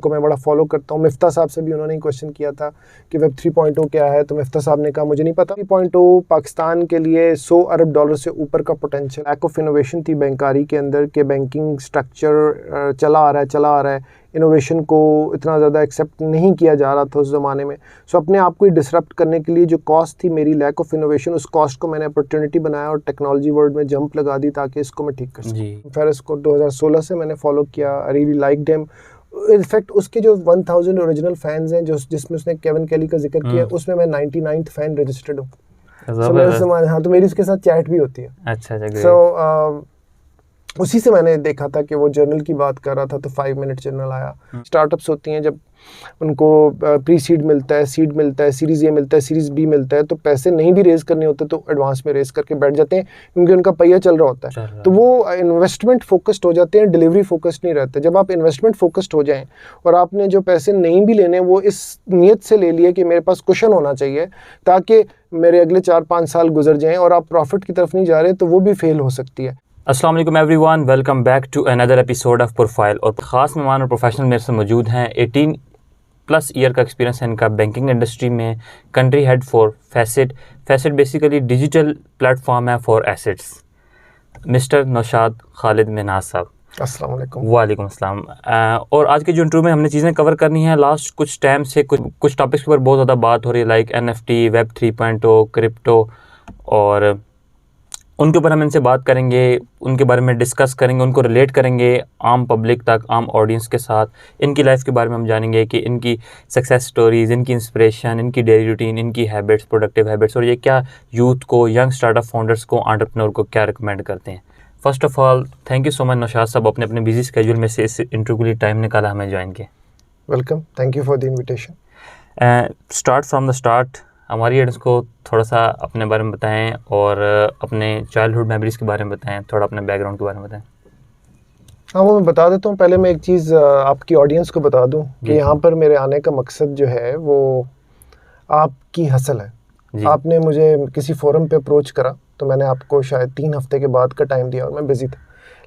को मैं बड़ा फॉलो करता हूँ। मिफ्ता साहब से भी उन्होंने क्वेश्चन किया था कि वेब 3.0 क्या है, तो मिफ्ता साहब ने कहा मुझे नहीं पता। 3.0 पाकिस्तान के लिए $100 अरब से ऊपर का पोटेंशियल। लैक ऑफ इनोवेशन थी बैंकारी के अंदर कि बैंकिंग स्ट्रक्चर चला आ रहा है, इनोवेशन को इतना ज़्यादा एक्सेप्ट नहीं किया जा रहा था उस ज़माने में। सो अपने आप को ही डिसरप्ट करने के लिए जो कॉस्ट थी मेरी, लैक ऑफ इनोवेशन, उस कॉस्ट को मैंने अपॉर्चुनिटी बनाया और टेक्नोलॉजी वर्ल्ड में जंप लगा दी ताकि इसको मैं ठीक कर सकूँ। फिर इसको 2016 से मैंने फॉलो किया। I really liked him. In fact उसके जो 1000 ओरिजिनल फैंस हैं जिसमें उसने केविन केली का जिक्र किया, उसमें मैं 99th फैन रजिस्टर्ड हूँ। हाँ, तो मेरी उसके साथ चैट भी होती है। अच्छा। सो उसी से मैंने देखा था कि वो जर्नल की बात कर रहा था, तो 5 मिनट जर्नल आया। स्टार्टअप्स होती हैं, जब उनको प्री सीड मिलता है, सीड मिलता है, सीरीज ए मिलता है, सीरीज बी मिलता है, तो पैसे नहीं भी रेज करने होते तो एडवांस में रेज करके बैठ जाते हैं क्योंकि उनका पहिया चल रहा होता है। तो वो इन्वेस्टमेंट फोकस्ड हो जाते हैं, डिलीवरी फोकस्ड नहीं रहते। जब आप इन्वेस्टमेंट फोकस्ड हो जाएं और आपने जो पैसे नहीं भी लेने वो इस नीयत से ले लिए कि मेरे पास कुशन होना चाहिए ताकि मेरे अगले 4-5 साल गुजर जाएं, और आप प्रॉफिट की तरफ नहीं जा रहे, तो वो भी फेल हो सकती है। अस्सलाम वालेकुम everyone, welcome back to another episode of profile. और ख़ास मेहमान और प्रोफेशनल मेरे से मौजूद हैं। 18+ ईयर का एक्सपीरियंस है इनका बैंकिंग इंडस्ट्री में। Country head for Facet basically digital platform है for assets. Mister Naushad Khalid Minhaj sahab, अस्सलाम वालेकुम। वालेकुम अस्सलाम। और आज के जो इंटरव्यू में हमने चीज़ें कवर करनी है, लास्ट कुछ टाइम से कुछ टॉपिक्स के ऊपर बहुत ज़्यादा बात हो रही है, लाइक NFT, वेब 3.0, क्रिप्टो, और उनके ऊपर हम इनसे बात करेंगे, उनके बारे में डिस्कस करेंगे, उनको रिलेट करेंगे आम पब्लिक तक, आम ऑडियंस के साथ। इनकी लाइफ के बारे में हम जानेंगे कि इनकी सक्सेस स्टोरीज़, इनकी इंस्पिरेशन, इनकी डेली रूटीन, इनकी हैबिट्स, प्रोडक्टिव हैबिट्स, और ये क्या यूथ को, यंग स्टार्टअप फाउंडर्स को, एंटरप्रेन्योर को क्या रिकमेंड करते हैं। First of all thank you so much Naushad साहब, अपने बिजी स्केड्यूल में से इस इंटरव्यू के लिए टाइम निकाला हमें ज्वाइन किया। Welcome, thank you for the invitation. Start from the start, हमारी ऑडियंस को थोड़ा सा अपने बारे में बताएं और अपने चाइल्डहुड मेमोरीज़ के बारे में बताएं, थोड़ा अपने बैकग्राउंड के बारे में बताएं। हाँ, वो मैं बता देता हूँ। पहले मैं एक चीज़ आपकी ऑडियंस को बता दूँ कि यहाँ पर मेरे आने का मकसद जो है वो आपकी हसल है। आपने मुझे किसी फोरम पे अप्रोच करा तो मैंने आपको शायद 3 हफ्ते के बाद का टाइम दिया और मैं बिज़ी था,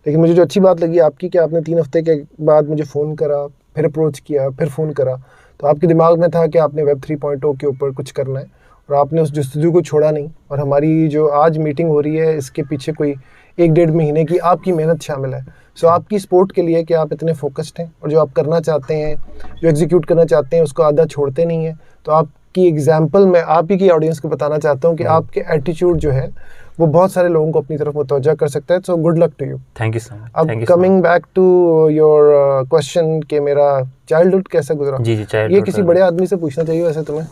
लेकिन मुझे जो अच्छी बात लगी आपकी कि आपने 3 हफ्ते के बाद मुझे फ़ोन करा, फिर अप्रोच किया, फिर फ़ोन करा। तो आपके दिमाग में था कि आपने वेब 3.0 के ऊपर कुछ करना है और आपने उस जस्तजू को छोड़ा नहीं। और हमारी जो आज मीटिंग हो रही है इसके पीछे कोई 1-1.5 महीने की आपकी मेहनत शामिल है। सो आपकी सपोर्ट के लिए कि आप इतने फोकस्ड हैं और जो आप करना चाहते हैं, जो एग्जीक्यूट करना चाहते हैं, उसको आधा छोड़ते नहीं हैं। तो आपकी एग्जाम्पल मैं आप ही की ऑडियंस को बताना चाहता हूँ कि आपके एटीट्यूड जो है वो बहुत सारे लोगों को अपनी तरफ मुतवज्जा कर सकता है। So good luck to you. Thank you so much. अब coming back to your question कि मेरा चाइल्डहुड कैसा गुजरा। जी, ये किसी बड़े आदमी से पूछना चाहिए वैसे तुम्हें।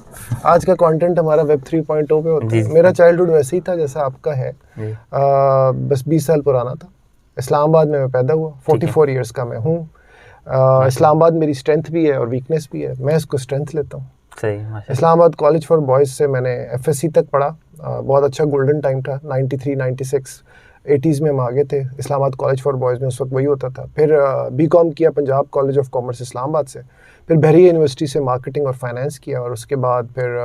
आज का कंटेंट हमारा वेब 3.0 पे होता है। मेरा चाइल्डहुड वैसे ही था जैसा आपका है, बस 20 साल पुराना था। इस्लामाबाद में मैं पैदा हुआ, 44 ईयर्स का मैं हूँ। इस्लामाबाद मेरी स्ट्रेंथ भी है और वीकनेस भी है, मैं इसको स्ट्रेंथ लेता हूँ। इस्लामाबाद कॉलेज फॉर बॉयज़ से मैंने FSC तक पढ़ा। बहुत अच्छा गोल्डन टाइम था, 93, 96, 80s में हम आगे थे। इस्लामाबाद कॉलेज फॉर बॉयज़ में उस वक्त वही होता था। फिर BCom किया Punjab college of commerce Islamabad से। फिर बहरिया यूनिवर्सिटी से मार्केटिंग और फाइनेंस किया, और उसके बाद फिर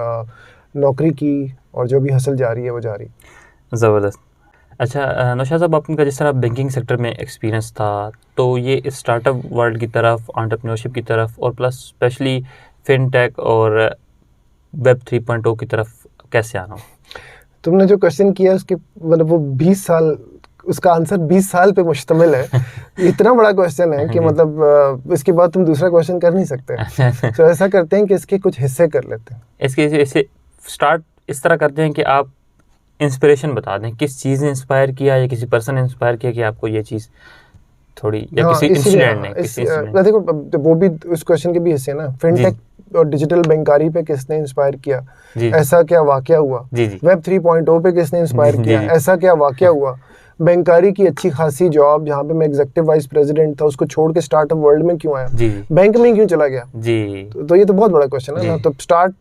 नौकरी की, और जो भी हसल जारी है वो जारी। ज़बरदस्त। अच्छा नौशाद साहब, आपका जिस तरह बैंकिंग सेक्टर में एक्सपीरियंस था, तो ये स्टार्टअप वर्ल्ड की तरफ, एंटरप्रेन्योरशिप की तरफ, और प्लस स्पेशली फिनटेक और वेब 3.0 की तरफ कैसे आना? तुमने जो क्वेश्चन किया उसके मतलब वो 20 साल, उसका आंसर 20 साल पे मुश्तमिल है। इतना बड़ा क्वेश्चन है कि मतलब इसके बाद तुम दूसरा क्वेश्चन कर नहीं सकते। तो ऐसा करते हैं कि इसके कुछ हिस्से कर लेते हैं। इसे स्टार्ट इस तरह करते हैं कि आप इंस्पिरेशन बता दें, किस चीज़ ने इंस्पायर किया या किसी पर्सन ने इंस्पायर किया कि आपको ये चीज़ थोड़ी, या किसी इंसिडेंट ने। देखो वो भी उस क्वेश्चन के भी हिस्से ना, फिनटेक और डिजिटल बैंकारी पे किसने इंस्पायर किया, ऐसा क्या वाकया हुआ। वेब 3.0 पे किसने इंस्पायर किया, ऐसा क्या वाकया हुआ। बैंकारी की अच्छी खासी जॉब जहाँ पे मैं एग्जीक्यूटिव वाइस प्रेसिडेंट था, उसको छोड़ के स्टार्टअप वर्ल्ड में क्यों आया, बैंक में क्यों चला गया। तो ये तो बहुत बड़ा क्वेश्चन है ना। तो स्टार्ट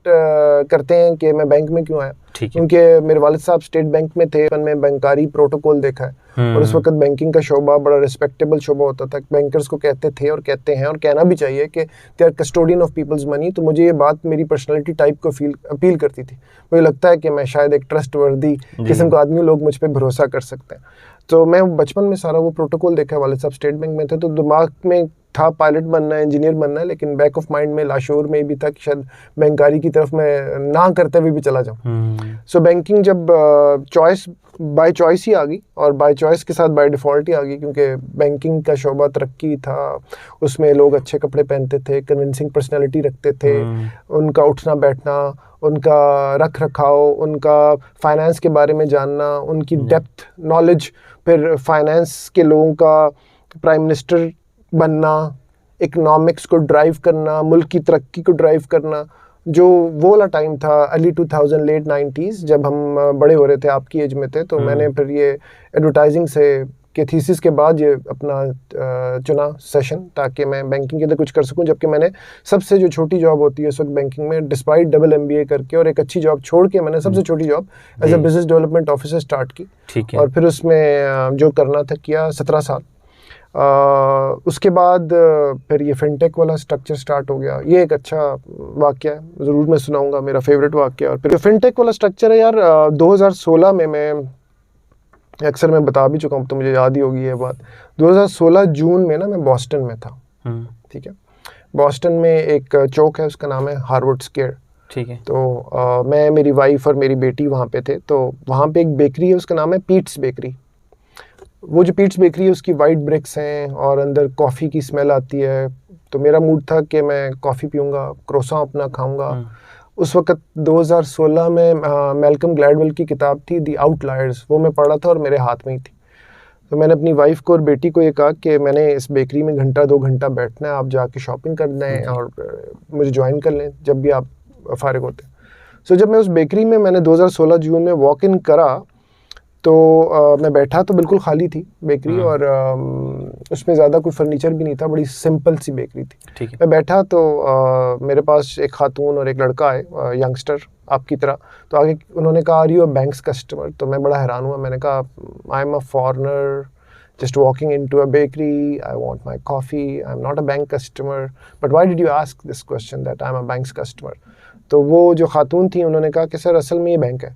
करते हैं कि मैं बैंक में क्यों आया। क्योंकि मेरे वालिद साहब स्टेट बैंक में थे, मैं बैंकारी प्रोटोकॉल देखा है, और उस वक्त बैंकिंग का शोबा बड़ा रिस्पेक्टेबल शोबा होता था। बैंकर्स को कहते थे और कहते हैं और कहना भी चाहिए कि they are custodian of people's money. तो मुझे ये बात मेरी पर्सनालिटी टाइप को अपील करती थी। मुझे लगता है कि मैं शायद एक ट्रस्ट वर्दी किस्म का आदमी, लोग मुझ पर भरोसा कर सकते हैं। तो मैं बचपन में सारा वो प्रोटोकॉल देखा, वालिद साहब स्टेट बैंक में थे, तो दिमाग में था पायलट बनना है, इंजीनियर बनना है, लेकिन बैक ऑफ माइंड में लाशोर में भी था कि शायद बैंकारी की तरफ मैं ना करते हुए भी चला जाऊँ। सो बैंकिंग जब चॉइस बाय चॉइस ही आ गई, और बाय चॉइस के साथ बाय डिफ़ॉल्ट ही आ गई, क्योंकि बैंकिंग का शोबा तरक्की था, उसमें लोग अच्छे कपड़े पहनते थे, कन्विंसिंग पर्सनैलिटी रखते थे, उनका उठना बैठना, उनका रख रखाव, उनका फाइनेंस के बारे में जानना, उनकी डेप्थ नॉलेज, फिर फाइनेंस के लोगों का प्राइम मिनिस्टर बनना, इकोनॉमिक्स को ड्राइव करना, मुल्क की तरक्की को ड्राइव करना, जो वो वाला टाइम था अर्ली 2000 लेट 90s, जब हम बड़े हो रहे थे, आपकी एज में थे। तो मैंने फिर ये एडवर्टाइजिंग से के थीसिस के बाद ये अपना चुना सेशन, ताकि मैं बैंकिंग के अंदर कुछ कर सकूं, जबकि मैंने सबसे जो छोटी जॉब होती है उस वक्त बैंकिंग में, डिस्पाइट डबल MBA करके और एक अच्छी जॉब छोड़ के, मैंने सबसे छोटी job as a business development officer start की। ठीक है। और फिर उसमें जो करना था किया 17 साल। उसके बाद फिर ये फिनटेक वाला स्ट्रक्चर स्टार्ट हो गया। ये एक अच्छा वाक़या है, ज़रूर मैं सुनाऊंगा, मेरा फेवरेट वाक़या। और फिर फिनटेक वाला स्ट्रक्चर है यार, 2016 में मैं अक्सर मैं बता भी चुका हूँ, तो मुझे याद ही होगी ये बात। 2016 जून में ना मैं बॉस्टन में था। ठीक है, बॉस्टन में एक चौक है, उसका नाम है हार्वर्ड स्क्वायर। ठीक है। तो मैं, मेरी वाइफ और मेरी बेटी वहाँ पे थे। तो वहाँ पे एक बेकरी है, उसका नाम है पीट्स बेकरी। वो जो पीट्स बेकरी है उसकी वाइट ब्रिक्स हैं और अंदर कॉफ़ी की स्मेल आती है। तो मेरा मूड था कि मैं कॉफ़ी पीऊँगा, क्रोसान अपना खाऊँगा। उस वक़्त 2016 में मैल्कम ग्लैडवेल की किताब थी दी आउटलायर्स, वो मैं पढ़ रहा था और मेरे हाथ में ही थी। तो मैंने अपनी वाइफ को और बेटी को ये कहा कि मैंने इस बेकरी में घंटा 2 घंटा बैठना है, आप जाके शॉपिंग कर दें और मुझे ज्वाइन कर लें जब भी आप फारिग होते हैं। सो जब मैं उस बेकरी में, मैंने 2016 जून में वॉक इन करा, तो मैं बैठा तो बिल्कुल खाली थी बेकरी, और उसमें ज़्यादा कोई फर्नीचर भी नहीं था, बड़ी सिंपल सी बेकरी थी। ठीक है। मैं बैठा तो मेरे पास एक खातून और एक लड़का आए, यंगस्टर आपकी तरह। तो आगे उन्होंने कहा, are you a bank's customer? तो मैं बड़ा हैरान हुआ। मैंने कहा, I am a foreigner just walking into a bakery, I want my coffee, I'm not a bank customer, but why did you ask this question that I'm a bank's customer? तो वो जो खातून थी उन्होंने कहा कि सर असल में ये बैंक है।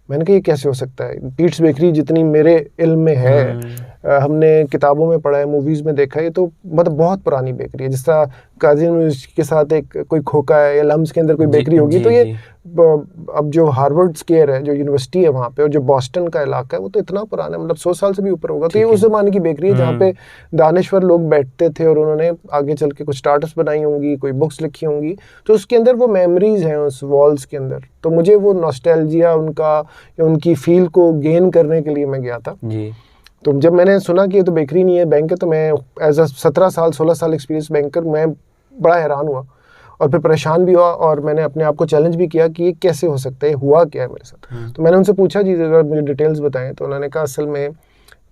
मैंने कहा ये कैसे हो सकता है? पीट्स बेकरी जितनी मेरे इल्म में है, हमने किताबों में पढ़ा है, मूवीज़ में देखा है, ये तो मतलब बहुत पुरानी बेकरी है। जिस तरह काजी यूनिवर्सिटी के साथ एक कोई खोका है या लम्स के अंदर कोई बेकरी होगी, तो ये अब जो हार्वर्ड स्क्वायर है, जो यूनिवर्सिटी है वहाँ पे, और जो बॉस्टन का इलाका है, वो तो इतना पुराना है, मतलब 100 साल से भी ऊपर होगा। तो ये उस ज़माने की बेकरी है जहाँ पे दानिश्वर लोग बैठते थे और उन्होंने आगे चल के कुछ स्टार्टअप्स बनाई होंगी, कोई बुक्स लिखी होंगी, तो उसके अंदर वो मेमोरीज़ हैं उस वॉल्स के अंदर। तो मुझे वो नॉस्टैल्जिया उनका, उनकी फील को गेन करने के लिए मैं गया था जी। तो जब मैंने सुना कि ये तो बेकरी नहीं है, बैंक है, तो मैं एज अ 16 साल एक्सपीरियंस बैंकर, मैं बड़ा हैरान हुआ और फिर परेशान भी हुआ, और मैंने अपने आप को चैलेंज भी किया कि ये कैसे हो सकता है, हुआ क्या है मेरे साथ। तो मैंने उनसे पूछा जी अगर मुझे डिटेल्स बताएं। तो उन्होंने कहा असल में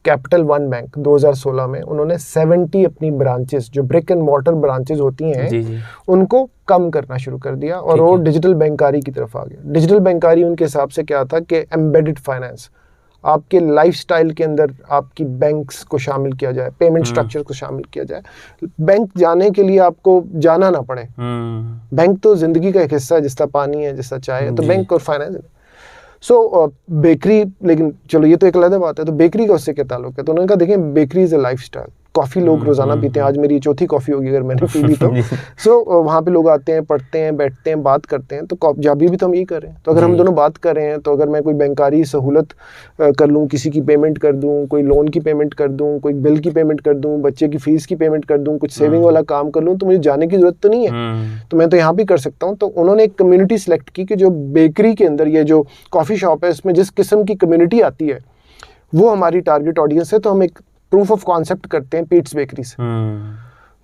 कैपिटल वन बैंक 2016 में उन्होंने 70 अपनी ब्रांचेस, जो ब्रिक एंड मॉर्टर ब्रांचेस होती हैं जी। उनको कम करना शुरू कर दिया और वो डिजिटल बैंकारी की तरफ आ गया। डिजिटल बैंकारी उनके हिसाब से क्या था कि एम्बेडेड फाइनेंस, आपके लाइफस्टाइल के अंदर आपकी बैंक्स को शामिल किया जाए, पेमेंट स्ट्रक्चर को शामिल किया जाए। बैंक जाने के लिए आपको जाना ना पड़े। बैंक तो जिंदगी का एक हिस्सा है, जिस तरह पानी है, जिस तरह चाय है, तो बैंक और फाइनेंस। सो बेकरी, लेकिन चलो ये तो एक अलग बात है, तो बेकरी का उससे क्या ताल्लुक है? तो उन्होंने कहा देखें bakery is a lifestyle. Coffee लोग रोज़ाना पीते हैं, आज मेरी चौथी कॉफ़ी होगी अगर मैंने पी ली तो। सो वहाँ पे लोग आते हैं, पढ़ते हैं, बैठते हैं, बात करते हैं। तो जब भी तो हम यही कर रहे हैं। तो अगर हम दोनों बात कर रहे हैं, तो अगर मैं कोई बैंकारी सहूलत कर लूँ, किसी की पेमेंट कर दूँ, कोई लोन की पेमेंट कर दूँ, कोई बिल की पेमेंट कर दूँ, बच्चे की फ़ीस की पेमेंट कर दूँ, कुछ सेविंग वाला काम कर लूँ, तो मुझे जाने की ज़रूरत तो नहीं है, तो मैं तो यहाँ भी कर सकता हूँ। तो उन्होंने एक कम्युनिटी सेलेक्ट की कि जो बेकरी के अंदर ये जो कॉफ़ी शॉप है, इसमें जिस किस्म की कम्युनिटी आती है वो हमारी टारगेट ऑडियंस है। तो हम एक प्रूफ ऑफ कॉन्सेप्ट करते हैं पीट्स बेकरी से।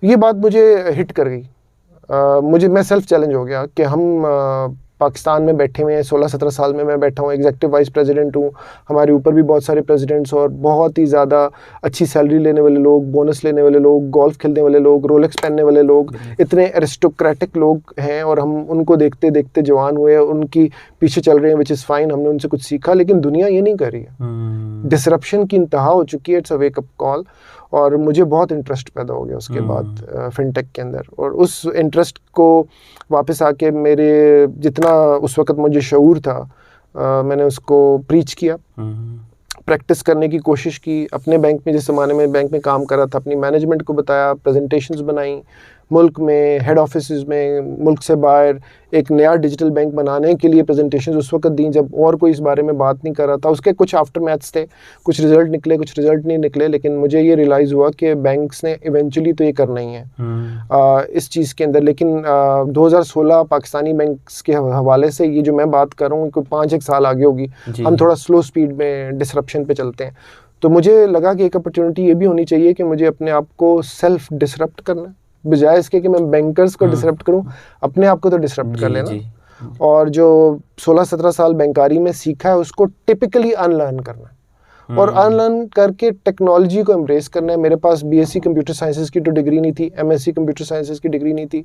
ये बात मुझे हिट कर गई। मैं सेल्फ चैलेंज हो गया कि हम पाकिस्तान में बैठे हुए हैं, 16-17 साल में मैं बैठा हूँ, एग्जीक्यूटिव वाइस प्रेसिडेंट हूँ, हमारे ऊपर भी बहुत सारे प्रेसिडेंट्स और बहुत ही ज़्यादा अच्छी सैलरी लेने वाले लोग, बोनस लेने वाले लोग, गोल्फ खेलने वाले लोग, रोलेक्स पहनने वाले लोग, इतने एरिस्टोक्रेटिक लोग हैं, और हम उनको देखते देखते जवान हुए, उनकी पीछे चल रहे हैं, विच इज़ फाइन, हमने उनसे कुछ सीखा। लेकिन दुनिया ये नहीं कर रही है, डिसरप्शन की इंतहा हो चुकी है, इट्स अ वेकअप कॉल। और मुझे बहुत इंटरेस्ट पैदा हो गया उसके बाद फिनटेक के अंदर, और उस इंटरेस्ट को वापस आके मेरे जितना उस वक़्त मुझे शऊर था, मैंने उसको प्रीच किया। प्रैक्टिस करने की कोशिश की। अपने बैंक में, जिस ज़माने में बैंक में काम कर रहा था, अपनी मैनेजमेंट को बताया, प्रेजेंटेशंस बनाई, मुल्क में हेड ऑफिसेज में, मुल्क से बाहर एक नया डिजिटल बैंक बनाने के लिए प्रेजेंटेशंस उस वक्त दी जब और कोई इस बारे में बात नहीं कर रहा था। उसके कुछ आफ्टर मैथ्स थे, कुछ रिजल्ट निकले, कुछ रिजल्ट नहीं निकले, लेकिन मुझे ये रियलाइज़ हुआ कि बैंक्स ने इवेंचुअली तो ये करना ही है इस चीज़ के अंदर। लेकिन 2016 पाकिस्तानी बैंक्स के हवाले से ये जो मैं बात कर रहा हूँ, कोई 5-1 साल आगे होगी, हम थोड़ा स्लो स्पीड में डिसरप्शन पे चलते हैं। तो मुझे लगा कि एक अपॉर्चुनिटी ये भी होनी चाहिए कि मुझे अपने आप को सेल्फ डिसरप्ट करना, बजाय इसके कि मैं बैंकर्स को डिसरप्ट करूं, अपने आप को तो डिसरप्ट कर लेना। और जो 16-17 साल बैंकारी में सीखा है उसको टिपिकली अनलर्न करना और अनलर्न करके टेक्नोलॉजी को एम्ब्रेस करना है। मेरे पास बीएससी कंप्यूटर साइंसेज की तो डिग्री नहीं थी, एमएससी कंप्यूटर साइंसेज की डिग्री नहीं थी,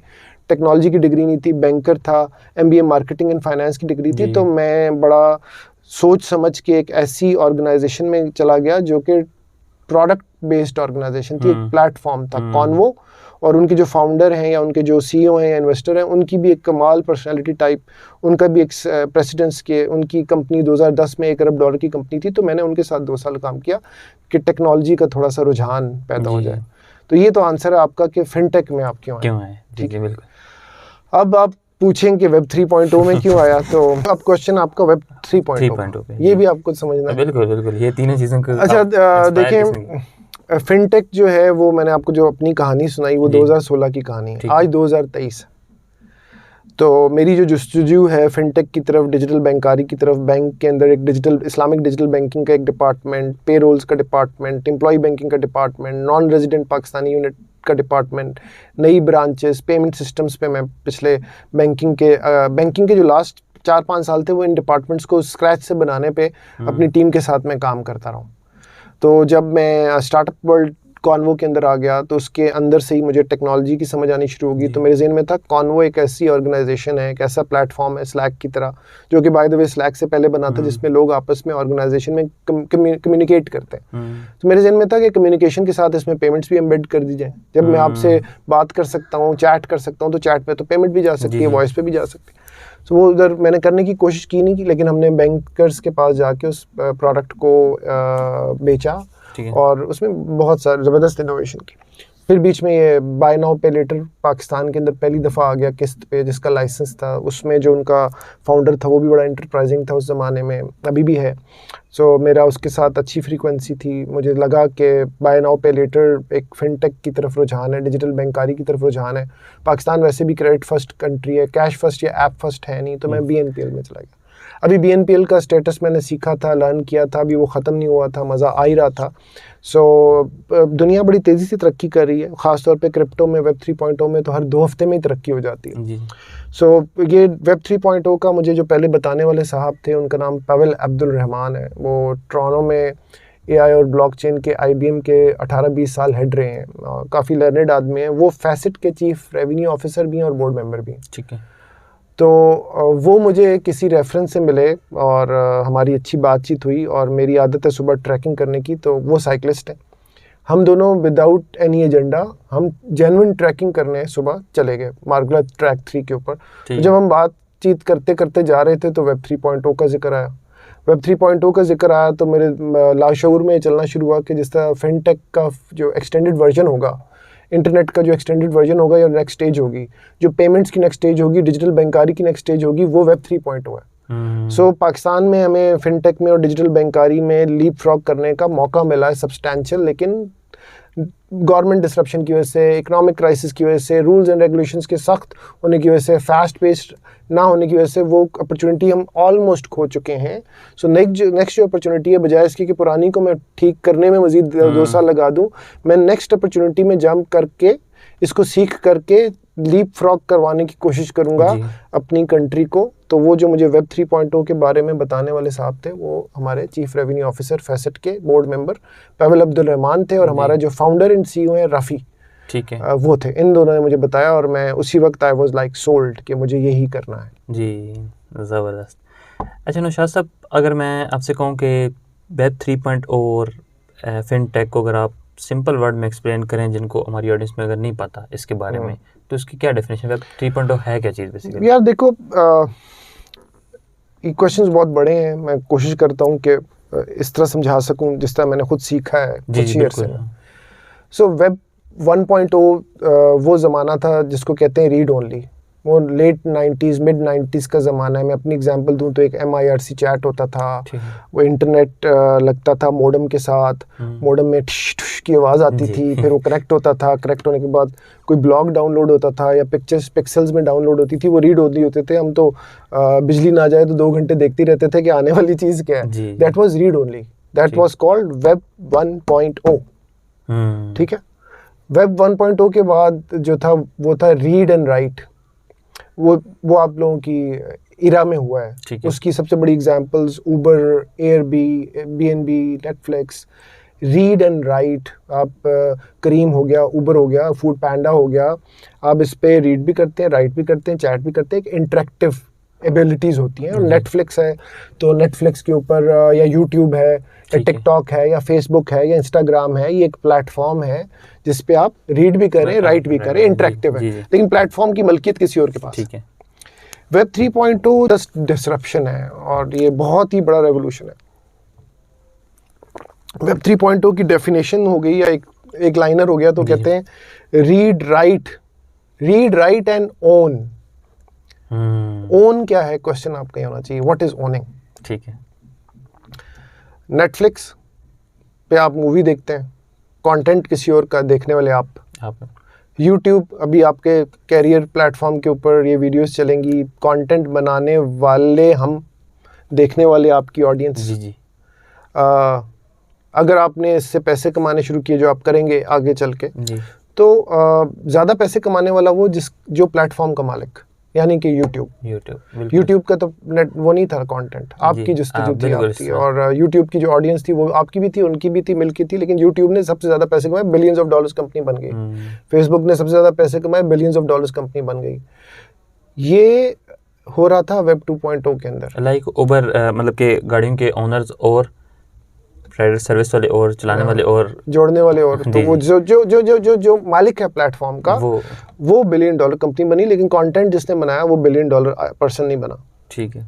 टेक्नोलॉजी की डिग्री नहीं थी, बैंकर था, एमबीए मार्केटिंग एंड फाइनेंस की डिग्री थी। तो मैं बड़ा सोच समझ के एक ऐसी ऑर्गेनाइजेशन में चला गया जो कि प्रोडक्ट बेस्ड ऑर्गेनाइजेशन थी, एक प्लेटफॉर्म था कॉन्वो, और उनके जो फाउंडर हैं या उनके जो सीईओ हैं या इन्वेस्टर हैं, उनकी भी एक कमाल पर्सनालिटी टाइप, उनका भी एक प्रेसिडेंट्स के, उनकी कंपनी 2010 में $1 अरब की कंपनी थी। तो मैंने उनके साथ 2 साल काम किया कि टेक्नोलॉजी का थोड़ा सा रुझान पैदा हो जाए। तो ये तो आंसर है आपका कि फिनटेक में आप क्यों आए। ठीक है, बिल्कुल। अब आप पूछेंगे वेब 3.0 में क्यों आया, तो अब क्वेश्चन आपका वेब 3.0 ये भी आपको समझना है। बिल्कुल बिल्कुल, ये तीनों चीज़ों को। अच्छा देखें, फिनटेक जो है वो मैंने आपको जो अपनी कहानी सुनाई वो 2016 की कहानी है, आज 2023। तो मेरी जो जुस्तजू है फिनटेक की तरफ, डिजिटल बैंकारी की तरफ, बैंक के अंदर एक डिजिटल इस्लामिक डिजिटल बैंकिंग का एक डिपार्टमेंट, पे रोल्स का डिपार्टमेंट, एम्प्लॉय बैंकिंग का department, non resident Pakistani unit का डिपार्टमेंट, नई ब्रांचेस, पेमेंट सिस्टम्स पे मैं पिछले बैंकिंग के जो लास्ट 4-5 साल थे वो इन डिपार्टमेंट्स को स्क्रैच से बनाने पे अपनी टीम के साथ मैं काम करता रहा हूँ। तो जब मैं स्टार्टअप वर्ल्ड कॉन्वो के अंदर आ गया तो उसके अंदर से ही मुझे टेक्नोलॉजी की समझ आनी शुरू होगी। तो मेरे ज़हन में था कॉन्वो एक ऐसी ऑर्गेनाइजेशन है, एक ऐसा प्लेटफॉर्म है स्लैक की तरह, जो कि बाय द वे स्लैक से पहले बना था, जिसमें लोग आपस में ऑर्गेनाइजेशन में कम्युनिकेट करते हैं। तो मेरे ज़हन में था कि कम्युनिकेशन के साथ इसमें पेमेंट्स भी एम्बेड कर दी जाए। जब मैं आपसे बात कर सकता हूँ, चैट कर सकता हूँ, तो चैट पे तो पेमेंट भी जा सकती है, वॉइस पे भी जा सकती है। तो वो उधर मैंने करने की कोशिश की नहीं की, लेकिन हमने बैंकर्स के पास जाके उस प्रोडक्ट को बेचा और उसमें बहुत सारे ज़बरदस्त इनोवेशन की। फिर बीच में ये बाय नाउ पे लेटर पाकिस्तान के अंदर पहली दफ़ा आ गया किस्त पे, जिसका लाइसेंस था। उसमें जो उनका फाउंडर था वो भी बड़ा इंटरप्राइजिंग था उस ज़माने में, अभी भी है। सो मेरा उसके साथ अच्छी फ्रीक्वेंसी थी। मुझे लगा कि बाय नाउ पे लेटर एक फिनटेक की तरफ रुझान है, डिजिटल बैंकारी की तरफ रुझान है। पाकिस्तान वैसे भी क्रेडिट फर्स्ट कंट्री है, कैश फर्स्ट या ऐप फर्स्ट है नहीं। तो मैं BNPL में चला गया। अभी BNPL का स्टेटस मैंने सीखा था, लर्न किया था, अभी वो ख़त्म नहीं हुआ था, मज़ा आ ही रहा था। सो दुनिया बड़ी तेज़ी से तरक्की कर रही है, ख़ासतौर पे क्रिप्टो में, वेब 3.0 में तो हर 2 हफ्ते में ही तरक्की हो जाती है। सो ये वेब 3.0 का मुझे जो पहले बताने वाले साहब थे, उनका नाम पावेल अब्दुल रहमान है। वो टोरंटो में AI और ब्लॉकचेन के IBM के 18-20 साल हेड रहे हैं, काफ़ी लर्नेड आदमी हैं। वो फैसेट के चीफ रेवेन्यू ऑफिसर भी हैं और बोर्ड मेंबर भी हैं। ठीक है। तो वो मुझे किसी रेफरेंस से मिले और हमारी अच्छी बातचीत हुई, और मेरी आदत है सुबह ट्रैकिंग करने की, तो वो साइकिलिस्ट है। हम दोनों विदाउट एनी एजेंडा हम जेन्युइन ट्रैकिंग करने सुबह चले गए मार्गला ट्रैक 3 के ऊपर। तो जब हम बातचीत करते करते जा रहे थे तो वेब 3.0 का जिक्र आया। वेब 3.0 का जिक्र आया तो मेरे लाशऊर में चलना शुरू हुआ कि जिस तरह फिनटेक का जो एक्सटेंडेड वर्जन होगा, इंटरनेट का जो एक्सटेंडेड वर्जन होगा या नेक्स्ट स्टेज होगी, जो पेमेंट्स की नेक्स्ट स्टेज होगी, डिजिटल बैंकारी की नेक्स्ट स्टेज होगी, वो वेब 3.0 है। सो पाकिस्तान में हमें फिनटेक में और डिजिटल बैंकारी में लीप फ्रॉग करने का मौका मिला है सब्सटैंशियल, लेकिन गवर्नमेंट डिसरप्शन की वजह से, इकोनॉमिक क्राइसिस की वजह से, रूल्स एंड रेगुलेशंस के सख्त होने की वजह से, फास्ट पेस्ड ना होने की वजह से वो अपॉर्चुनिटी हम ऑलमोस्ट खो चुके हैं। सो नेक्स्ट जो अपॉर्चुनिटी है, बजाय इसकी कि पुरानी को मैं ठीक करने में मजीद 2 साल लगा दूं, मैं नेक्स्ट अपॉर्चुनिटी में जंप करके इसको सीख करके लीप फ्रॉग करवाने की कोशिश करूंगा अपनी कंट्री को। तो वो जो मुझे वेब 3.0 के बारे में बताने वाले साहब थे, वो हमारे चीफ रेवेन्यू ऑफिसर फैसेट के बोर्ड मेंबर पावेल अब्दुल रहमान थे, और हमारा जो फाउंडर एंड CEO है रफ़ी, ठीक है, वो थे। इन दोनों ने मुझे बताया और मैं उसी वक्त आई वाज लाइक सोल्ड कि मुझे यही करना है। जी, ज़बरदस्त। अच्छा नौशाद साहब, अगर मैं आपसे कहूँ कि वेब 3.0 और फिनटेक को अगर आप सिंपल वर्ड में एक्सप्लेन करें, जिनको हमारी ऑडियंस में अगर नहीं पता इसके बारे में, तो इसकी क्या डेफिनेशन, वेब 3.0 है क्या चीज़ बेसिकली? यार देखो, ये क्वेश्चंस बहुत बड़े हैं। मैं कोशिश करता हूँ कि इस तरह समझा सकूं जिस तरह मैंने खुद सीखा है कुछ ईयर से। बिल्कुल। सो वेब 1.0 वो ज़माना था जिसको कहते हैं रीड ओनली। वो लेट 90s मिड 90s का ज़माना है। मैं अपनी एग्जांपल दूं तो एक MIRC चैट होता था, वो इंटरनेट लगता था मॉडेम के साथ, मॉडेम में ठुश ठुश की आवाज़ आती थी, फिर वो कनेक्ट होता था, कनेक्ट होने के बाद कोई ब्लॉग डाउनलोड होता था या पिक्चर्स पिक्सेल्स में डाउनलोड होती थी, वो रीड ओनली होते थे। हम तो बिजली ना जाए तो 2 घंटे देखते रहते थे कि आने वाली चीज़ क्या है। That was read only, that was called web 1.0। ठीक है। वेब 1.0 के बाद जो था वो था रीड एंड राइट। वो आप लोगों की इरा में हुआ है। उसकी सबसे बड़ी examples Uber, Airbnb, Netflix. Read and write, आप करीम हो गया, उबर हो गया, फूड पैंडा हो गया, आप इस पे रीड भी करते हैं, राइट भी करते हैं, चैट भी करते हैं। एक इंटरेक्टिव एबिलिटीज़ होती हैं। और नेटफ्लिक्स है तो नेटफ्लिक्स के ऊपर या यूट्यूब है या टिकटॉक है या फेसबुक है या इंस्टाग्राम है, ये एक प्लेटफॉर्म है जिस पे आप रीड भी करें, राइट भी करें, इंटरेक्टिव है, लेकिन प्लेटफॉर्म की मलकियत किसी और के पास। ठीक है। वेब 3.2 जस्ट डिसरप्शन है और ये बहुत ही बड़ा रेवोल्यूशन है। वेब 3.2 की डेफिनेशन हो गई या एक लाइनर हो गया तो कहते हैं read write and own. Own क्या है क्वेश्चन आपका ये होना चाहिए, व्हाट इज ओनिंग। ठीक है। नेटफ्लिक्स पे आप मूवी देखते हैं, कंटेंट किसी और का देखने वाले आप। यूट्यूब अभी आपके कैरियर प्लेटफॉर्म के ऊपर ये वीडियोस चलेंगी, कंटेंट बनाने वाले हम, देखने वाले आपकी ऑडियंस। जी। अगर आपने इससे पैसे कमाने शुरू किए जो आप करेंगे आगे चल के जी, तो ज़्यादा पैसे कमाने वाला वो जो प्लेटफॉर्म का मालिक, यानी कि यूट्यूब का तो वो नहीं था कंटेंट, आपकी जस्तजू थी आपकी, और यूट्यूब की जो ऑडियंस थी वो आपकी भी थी, उनकी भी थी, मिलकी थी। लेकिन यूट्यूब ने सबसे ज़्यादा पैसे कमाए, बिलियंस ऑफ डॉलर्स कंपनी बन गई। फेसबुक ने सबसे ज़्यादा पैसे कमाए, बिलियंस ऑफ डॉलर्स कंपनी बन गई। ये हो रहा था वेब 2.0 के अंदर। लाइक उबर मतलब के गाड़ियों के ओनर्स और राइडर सर्विस वाले और चलाने वाले और जोड़ने वाले और, तो वो जो मालिक है प्लेटफॉर्म का वो बिलियन डॉलर कंपनी बनी, लेकिन कंटेंट जिसने बनाया वो बिलियन डॉलर पर्सन नहीं बना। ठीक है।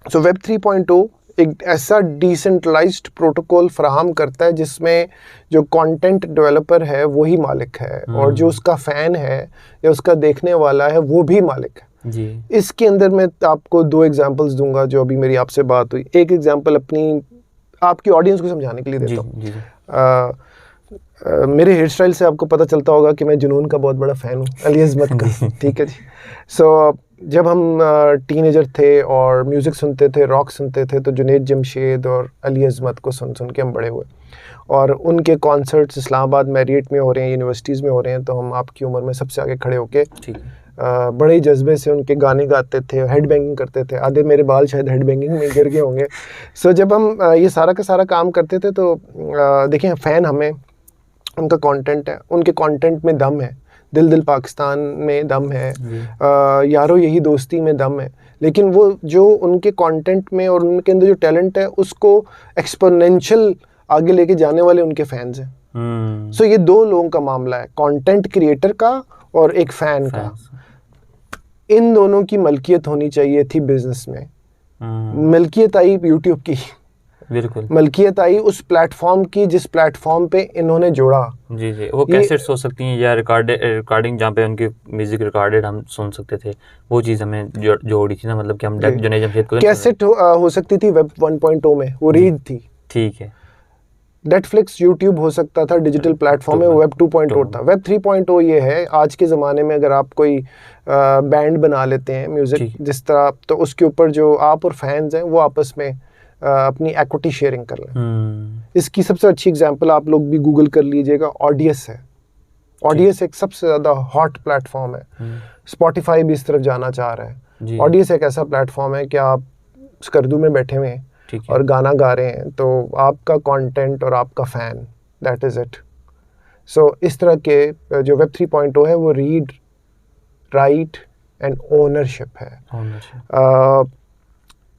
सो वेब 3.0 एक ऐसा डिसेंट्रलाइज्ड प्रोटोकॉल फराहम करता है जिसमें जो कंटेंट डेवलपर है वही मालिक है और जो उसका फैन है या उसका देखने वाला है वो भी मालिक है। जी। इसके अंदर मैं आपको 2 एग्जांपल्स दूंगा जो अभी मेरी आपसे बात हुई। एक एग्जांपल अपनी आपकी ऑडियंस को समझाने के लिए देता हूँ। मेरे हेयर स्टाइल से आपको पता चलता होगा कि मैं जुनून का बहुत बड़ा फ़ैन हूँ, अली अज़मत का। ठीक है जी। सो जब हम टीनेजर थे और म्यूज़िक सुनते थे, रॉक सुनते थे, तो जुनैद जमशेद और अली अज़मत को सुन के हम बड़े हुए। और उनके कॉन्सर्ट्स इस्लामाबाद मैरियट में हो रहे हैं, यूनिवर्सिटीज़ में हो रहे हैं, तो हम आपकी उम्र में सबसे आगे खड़े होके बड़े ही जज्बे से उनके गाने गाते थे, हेड बैंगिंग करते थे। आधे मेरे बाल शायद हेड बैंगिंग में गिर गए होंगे। सो जब हम ये सारा का सारा काम करते थे तो देखें, फ़ैन हमें, उनका कंटेंट है, उनके कंटेंट में दम है, दिल दिल पाकिस्तान में दम है, यारो यही दोस्ती में दम है। लेकिन वो जो उनके कंटेंट में और उनके अंदर जो टैलेंट है उसको एक्सपोनेंशियल आगे लेके जाने वाले उनके फैंस हैं। सो ये 2 लोगों का मामला है, कंटेंट क्रिएटर का और एक फ़ैन का। इन दोनों की मलकियत होनी चाहिए थी बिजनेस में। मलकियत आई यूट्यूब की, बिल्कुल मलकियत आई उस प्लेटफॉर्म की जिस प्लेटफॉर्म पे इन्होंने जोड़ा। जी जी, वो कैसेट्स हो सकती हैं या रिकॉर्डिंग जहाँ पे उनकी म्यूजिक रिकॉर्डेड हम सुन सकते थे, वो चीज़ हमें जोड़ी थी ना, मतलब कि हम जुनैद जमशेद को कैसेट हो सकती थी वेब 1.0 में, वो रीड थी। ठीक है। नेटफ्लिक्स, यूट्यूब हो सकता था डिजिटल प्लेटफॉर्म में, वेब 2.0 था। वेब 3.0 ये है, आज के ज़माने में अगर आप कोई बैंड बना लेते हैं म्यूज़िक जिस तरह, तो उसके ऊपर जो आप और फैंस हैं वो आपस में अपनी इक्विटी शेयरिंग कर लें। इसकी सबसे अच्छी एग्जांपल आप लोग भी गूगल कर लीजिएगा, ऑडियस है। ऑडियस एक सबसे ज़्यादा हॉट प्लेटफॉर्म है। स्पॉटिफाई भी इस तरफ जाना चाह रहा है। ऑडियस एक ऐसा प्लेटफॉर्म है कि आप स्कर्दू में बैठे हुए हैं और गाना गा रहे हैं, तो आपका कंटेंट और आपका फ़ैन, दैट इज़ इट। सो इस तरह के जो वेब 3.0 है वो रीड, राइट एंड ओनरशिप है।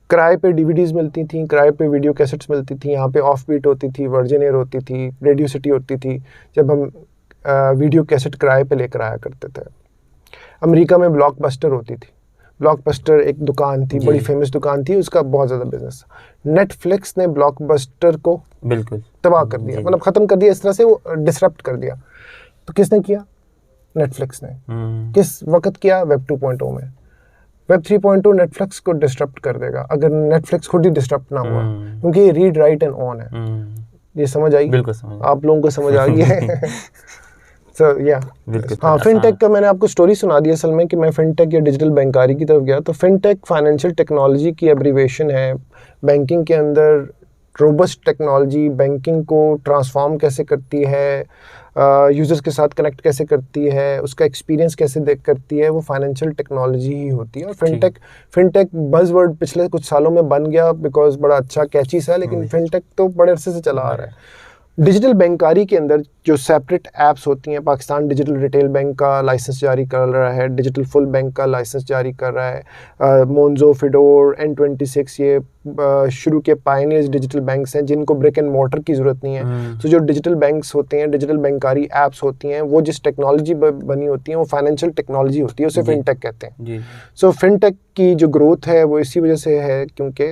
किराए पे डीवीडीज़ मिलती थी, किराए पे वीडियो कैसेट्स मिलती थी, यहाँ पे ऑफ बीट होती थी, वर्जिन एयर होती थी, रेडियो सिटी होती थी, जब हम वीडियो कैसेट किराए पे लेकर आया करते थे। अमेरिका में ब्लॉकबस्टर होती थी। ब्लॉकबस्टर एक दुकान थी, बड़ी फेमस दुकान थी, उसका बहुत ज़्यादा बिजनेस। नेटफ्लिक्स ने ब्लॉकबस्टर को बिल्कुल तबाह कर दिया, मतलब ख़त्म कर दिया, इस तरह से वो डिसरप्ट कर दिया। तो किसने किया? नेटफ्लिक्स ने। किस वक्त किया? वेब 2.0 में। वेब 3.0 नेटफ्लिक्स को डिस्टर्ब कर देगा अगर नेटफ्लिक्स खुद ही डिस्टर्ब ना हुआ, क्योंकि ये रीड राइट एंड ऑन है। ये समझ आई? बिल्कुल समझ, आप लोगों को समझ आ गई है? So, yeah. बिल्कुल। हाँ, फिनटेक का मैंने आपको स्टोरी सुना दी असल में कि मैं फिनटेक या डिजिटल बैंकारी की तरफ गया। तो फिनटेक फाइनेंशियल टेक्नोलॉजी की एब्रीवेशन है। बैंकिंग के अंदर रोबस्ट टेक्नोलॉजी बैंकिंग को ट्रांसफॉर्म कैसे करती है, यूज़र्स के साथ कनेक्ट कैसे करती है, उसका एक्सपीरियंस कैसे करती है, वो फाइनेंशियल टेक्नोलॉजी ही होती है। और फिनटेक बज़वर्ड पिछले कुछ सालों में बन गया बिकॉज बड़ा अच्छा कैची सा है, लेकिन फिनटेक तो बड़े अरसे से चला आ रहा है। डिजिटल बैंकारी के अंदर जो सेपरेट ऐप्स होती हैं, पाकिस्तान डिजिटल रिटेल बैंक का लाइसेंस जारी कर रहा है, डिजिटल फुल बैंक का लाइसेंस जारी कर रहा है, मोन्जो, फिडोर, N26 ये शुरू के पायनियर्स डिजिटल बैंक्स हैं जिनको ब्रिक एंड मोर्टर की ज़रूरत नहीं है। तो जो डिजिटल बैंक्स होते हैं, डिजिटल बैंकारी ऐप्स होती हैं, वो जिस टेक्नोलॉजी बनी होती है वो फाइनेंशियल टेक्नोलॉजी होती है, उसे फिनटेक कहते हैं। सो फिनटेक की जो ग्रोथ है वो इसी वजह से है क्योंकि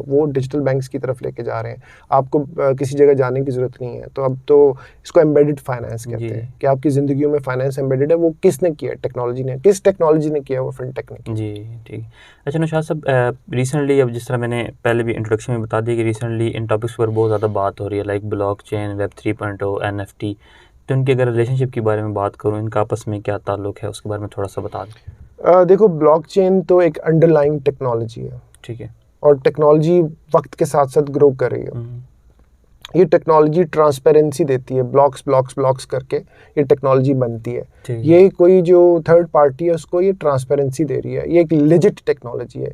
वो डिजिटल बैंक्स की तरफ लेके जा रहे हैं। आपको किसी जगह जाने की ज़रूरत नहीं है। तो अब तो इसको एम्बेडेड फाइनेंस कहते हैं कि आपकी ज़िंदगियों में फाइनेंस एम्बेडेड है। वो किसने किया? टेक्नोलॉजी ने। किस टेक्नोलॉजी ने किया? वो फिनटेक ने। जी ठीक। अच्छा नौशाद साहब, रिसेंटली अब जिस तरह मैंने पहले भी इंट्रोडक्शन में बता दिया कि रिसेंटली इन टॉपिक्स पर बहुत ज़्यादा बात हो रही है, लाइक ब्लॉकचेन, वेब 3.0, NFT। तो इनके अगर रिलेशनशिप के बारे में बात करूँ, इनका आपस में क्या ताल्लुक है, उसके बारे में थोड़ा सा बता दें। देखो, ब्लॉकचेन तो एक अंडरलाइंग टेक्नोलॉजी है, ठीक है, और टेक्नोलॉजी वक्त के साथ साथ ग्रो कर रही है। ये टेक्नोलॉजी ट्रांसपेरेंसी देती है, ब्लॉक्स करके ये टेक्नोलॉजी बनती है। ये कोई जो थर्ड पार्टी है उसको ये ट्रांसपेरेंसी दे रही है। ये एक लेजिट टेक्नोलॉजी है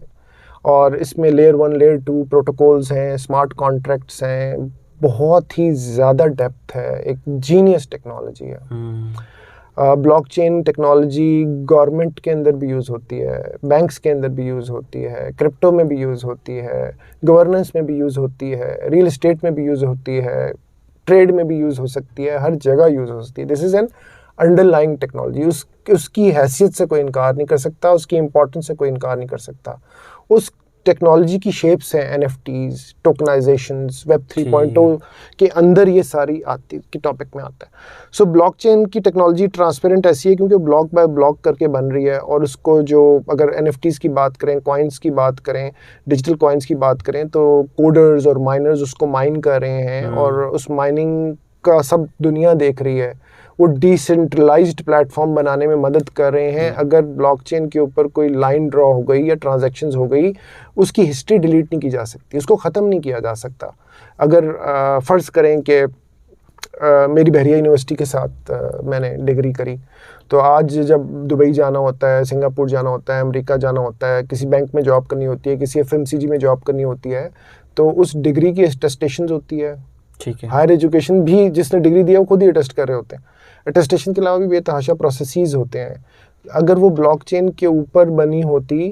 और इसमें लेयर 1 लेयर 2 प्रोटोकॉल्स हैं, स्मार्ट कॉन्ट्रैक्ट्स हैं, बहुत ही ज़्यादा डेप्थ है, एक जीनियस टेक्नोलॉजी है। ब्लॉकचेन टेक्नोलॉजी गवर्नमेंट के अंदर भी यूज़ होती है, बैंक्स के अंदर भी यूज़ होती है, क्रिप्टो में भी यूज़ होती है, गवर्नेंस में भी यूज़ होती है, रियल एस्टेट में भी यूज़ होती है, ट्रेड में भी यूज़ हो सकती है, हर जगह यूज़ हो सकती है। This is an underlying technology. उसकी हैसियत से कोई इनकार नहीं कर सकता, उसकी इंपॉर्टेंस से कोई इनकार नहीं कर सकता। उस टेक्नोलॉजी की शेप्स हैं NFTs, टोकनाइजेशंस, वेब 3.0 के अंदर ये सारी आती की टॉपिक में आता है। सो ब्लॉकचेन की टेक्नोलॉजी ट्रांसपेरेंट ऐसी है क्योंकि ब्लॉक बाय ब्लॉक करके बन रही है और उसको जो अगर NFTs की बात करें, कॉइन्स की बात करें, डिजिटल कॉइन्स की बात करें तो कोडर्स और माइनर्स उसको माइन कर रहे हैं और उस माइनिंग का सब दुनिया देख रही है। वो डिसेंट्रलाइज्ड प्लेटफॉर्म बनाने में मदद कर रहे हैं। अगर ब्लॉकचेन के ऊपर कोई लाइन ड्रॉ हो गई या ट्रांजैक्शंस हो गई, उसकी हिस्ट्री डिलीट नहीं की जा सकती, उसको ख़त्म नहीं किया जा सकता। अगर फ़र्ज़ करें कि मेरी बहरिया यूनिवर्सिटी के साथ मैंने डिग्री करी, तो आज जब दुबई जाना होता है, सिंगापुर जाना होता है, अमेरिका जाना होता है, किसी बैंक में जॉब करनी होती है, किसी FMCG में जॉब करनी होती है, तो उस डिग्री की अटेस्टेशन होती है। ठीक है, हायर एजुकेशन भी जिसने डिग्री दिया वो खुद ही अटेस्ट कर रहे होते हैं। अटेस्टेशन के अलावा भी बेतहाशा प्रोसेसेस होते हैं। अगर वो ब्लॉकचेन के ऊपर बनी होती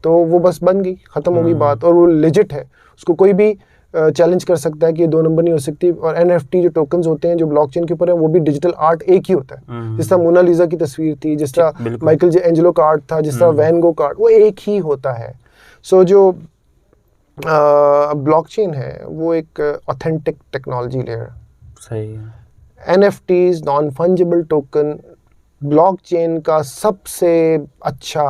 तो वो बस बन गई, ख़त्म हो गई बात, और वो लेजिट है, उसको कोई भी चैलेंज कर सकता है कि ये 2 नंबर नहीं हो सकती। और NFT जो टोकन्स होते हैं जो ब्लॉकचेन के ऊपर है वो भी डिजिटल आर्ट एक ही होता है। जिस तरह मोनालिसा की तस्वीर थी, जिस तरह माइकल एंजेलो का आर्ट था, जिस तरह वैन गो का आर्ट, वो एक ही होता है। सो जो ब्लॉकचेन है वो एक ऑथेंटिक टेक्नोलॉजी लेयर। सही है। NFTs, non fungible token, blockchain का सबसे अच्छा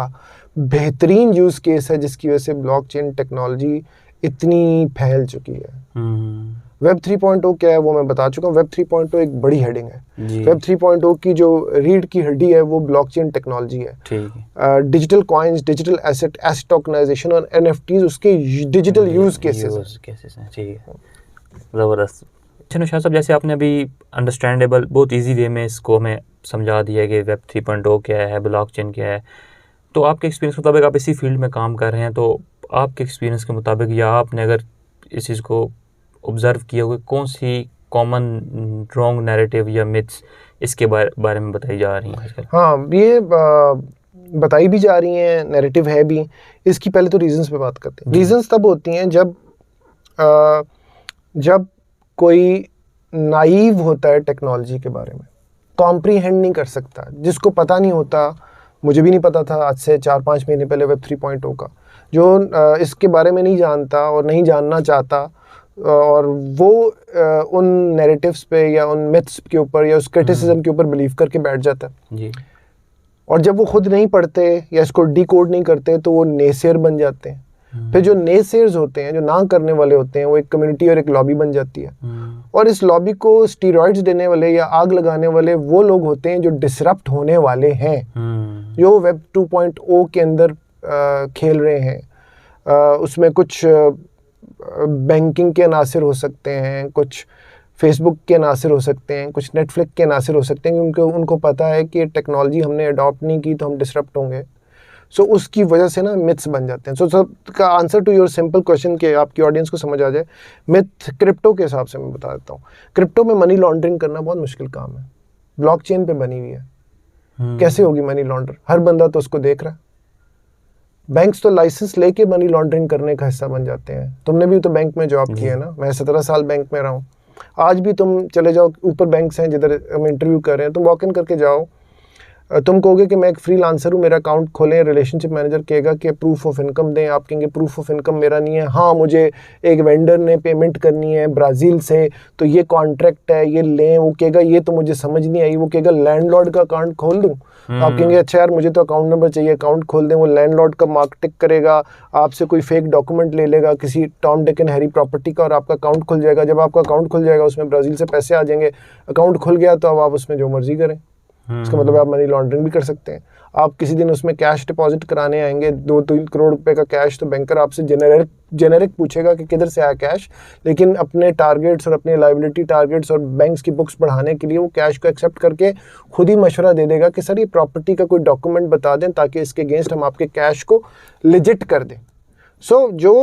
बेहतरीन यूज़ केस है जिसकी वजह से ब्लॉकचेन टेक्नोलॉजी इतनी फैल चुकी है। वेब 3.0 क्या है वो मैं बता चुका हूँ। वेब 3.0 एक बड़ी हेडिंग है। वेब 3.0 की जो रीढ़ की हड्डी है वो ब्लॉकचेन टेक्नोलॉजी है। Digital coins, digital asset tokenisation और NFTs उसके डिजिटल यूज़ केसेस हैं। ठीक है, ज़बरदस्त। अच्छा नौशाद साहब, जैसे आपने अभी अंडरस्टैंडेबल बहुत इजी वे में इसको हमें समझा दिया कि वेब 3.0 क्या है, ब्लॉकचेन क्या है, तो आपके एक्सपीरियंस के मुताबिक आप इसी फील्ड में काम कर रहे हैं, तो आपके एक्सपीरियंस के मुताबिक या आपने अगर इस चीज़ को ऑब्ज़र्व किया हुआ, कौन सी कॉमन रॉन्ग नैरेटिव या मिथ्स इसके बारे में बताई जा रही हैं आजकल? हाँ, ये बताई भी जा रही हैं, नैरेटिव है भी। इसकी पहले तो रीजंस पे बात करते हैं। रीजंस तब होती हैं जब कोई नाइव होता है टेक्नोलॉजी के बारे में, कॉम्प्रीहेंड नहीं कर सकता, जिसको पता नहीं होता मुझे भी नहीं पता था आज से 4-5 महीने पहले वेब 3.0 का। जो इसके बारे में नहीं जानता और नहीं जानना चाहता और वो उन नैरेटिव्स पे या उन मिथ्स के ऊपर या उस क्रिटिसिज्म के ऊपर बिलीव करके बैठ जाता है जी। और जब वो खुद नहीं पढ़ते या इसको डिकोड नहीं करते तो वो नेसेयर बन जाते हैं। फिर जो नेसेयर्स होते हैं, जो ना करने वाले होते हैं, वो एक कम्युनिटी और एक लॉबी बन जाती है। और इस लॉबी को स्टीरॉइड्स देने वाले या आग लगाने वाले वो लोग होते हैं जो डिसरप्ट होने वाले हैं, जो वेब 2.0 के अंदर खेल रहे हैं। उसमें कुछ बैंकिंग के अनासिर हो सकते हैं, कुछ फेसबुक के अनासिर हो सकते हैं, कुछ नेटफ्लिक्स के अनासिर हो सकते हैं, क्योंकि उनको पता है कि टेक्नोलॉजी हमने अडॉप्ट नहीं की तो हम डिसरप्ट होंगे। सो उसकी वजह से ना मिथ्स बन जाते हैं। सो का answer to your simple question के आपकी ऑडियंस को समझ आ जाए, मिथ क्रिप्टो के हिसाब से मैं बता देता हूँ। क्रिप्टो में मनी लॉन्ड्रिंग करना बहुत मुश्किल काम है। ब्लॉकचेन पे बनी हुई है, कैसे होगी मनी लॉन्डर? हर बंदा तो उसको देख रहा है। बैंक्स तो लाइसेंस लेके मनी लॉन्ड्रिंग करने का हिस्सा बन जाते हैं। तुमने भी तो बैंक में जॉब की है ना, मैं 17 साल बैंक में रहा हूँ। आज भी तुम चले जाओ, ऊपर बैंक्स हैं जिधर हम इंटरव्यू कर रहे हैं, तुम वॉक इन करके जाओ, तुम कहोगे कि मैं एक फ्रीलांसर हूँ, मेरा अकाउंट खोलें, रिलेशनशिप मैनेजर कहेगा कि प्रूफ ऑफ इनकम दें, आप कहेंगे प्रूफ ऑफ इनकम मेरा नहीं है, हाँ मुझे एक वेंडर ने पेमेंट करनी है ब्राज़ील से तो ये कॉन्ट्रैक्ट है, ये लें। वो कहेगा ये तो मुझे समझ नहीं आई, वो कहेगा लैंडलॉर्ड का अकाउंट खोल दूँ? आप कहेंगे अच्छा यार मुझे तो अकाउंट नंबर चाहिए, अकाउंट खोल दें। वो लैंडलॉर्ड का मार्केटिंग करेगा, आपसे कोई फेक डॉक्यूमेंट ले लेगा किसी Tom Dick and Harry property का और आपका अकाउंट खुल जाएगा। जब आपका अकाउंट खुल जाएगा उसमें ब्राज़ील से पैसे आ जाएंगे, अकाउंट खुल गया तो अब आप उसमें जो मर्जी करें। इसका मतलब आप मनी लॉन्ड्रिंग भी कर सकते हैं। आप किसी दिन उसमें कैश डिपॉजिट कराने आएंगे 2-3 करोड़ रुपए का कैश, तो बैंकर आपसे जेनेरिक पूछेगा कि किधर से आया कैश, लेकिन अपने टारगेट्स और अपने लायबिलिटी टारगेट्स और बैंक्स की बुक्स बढ़ाने के लिए वो कैश को एक्सेप्ट करके खुद ही मशवरा दे देगा कि सर ये प्रॉपर्टी का कोई डॉक्यूमेंट बता दें ताकि इसके अगेंस्ट हम आपके कैश को लिजिट कर दें। सो जो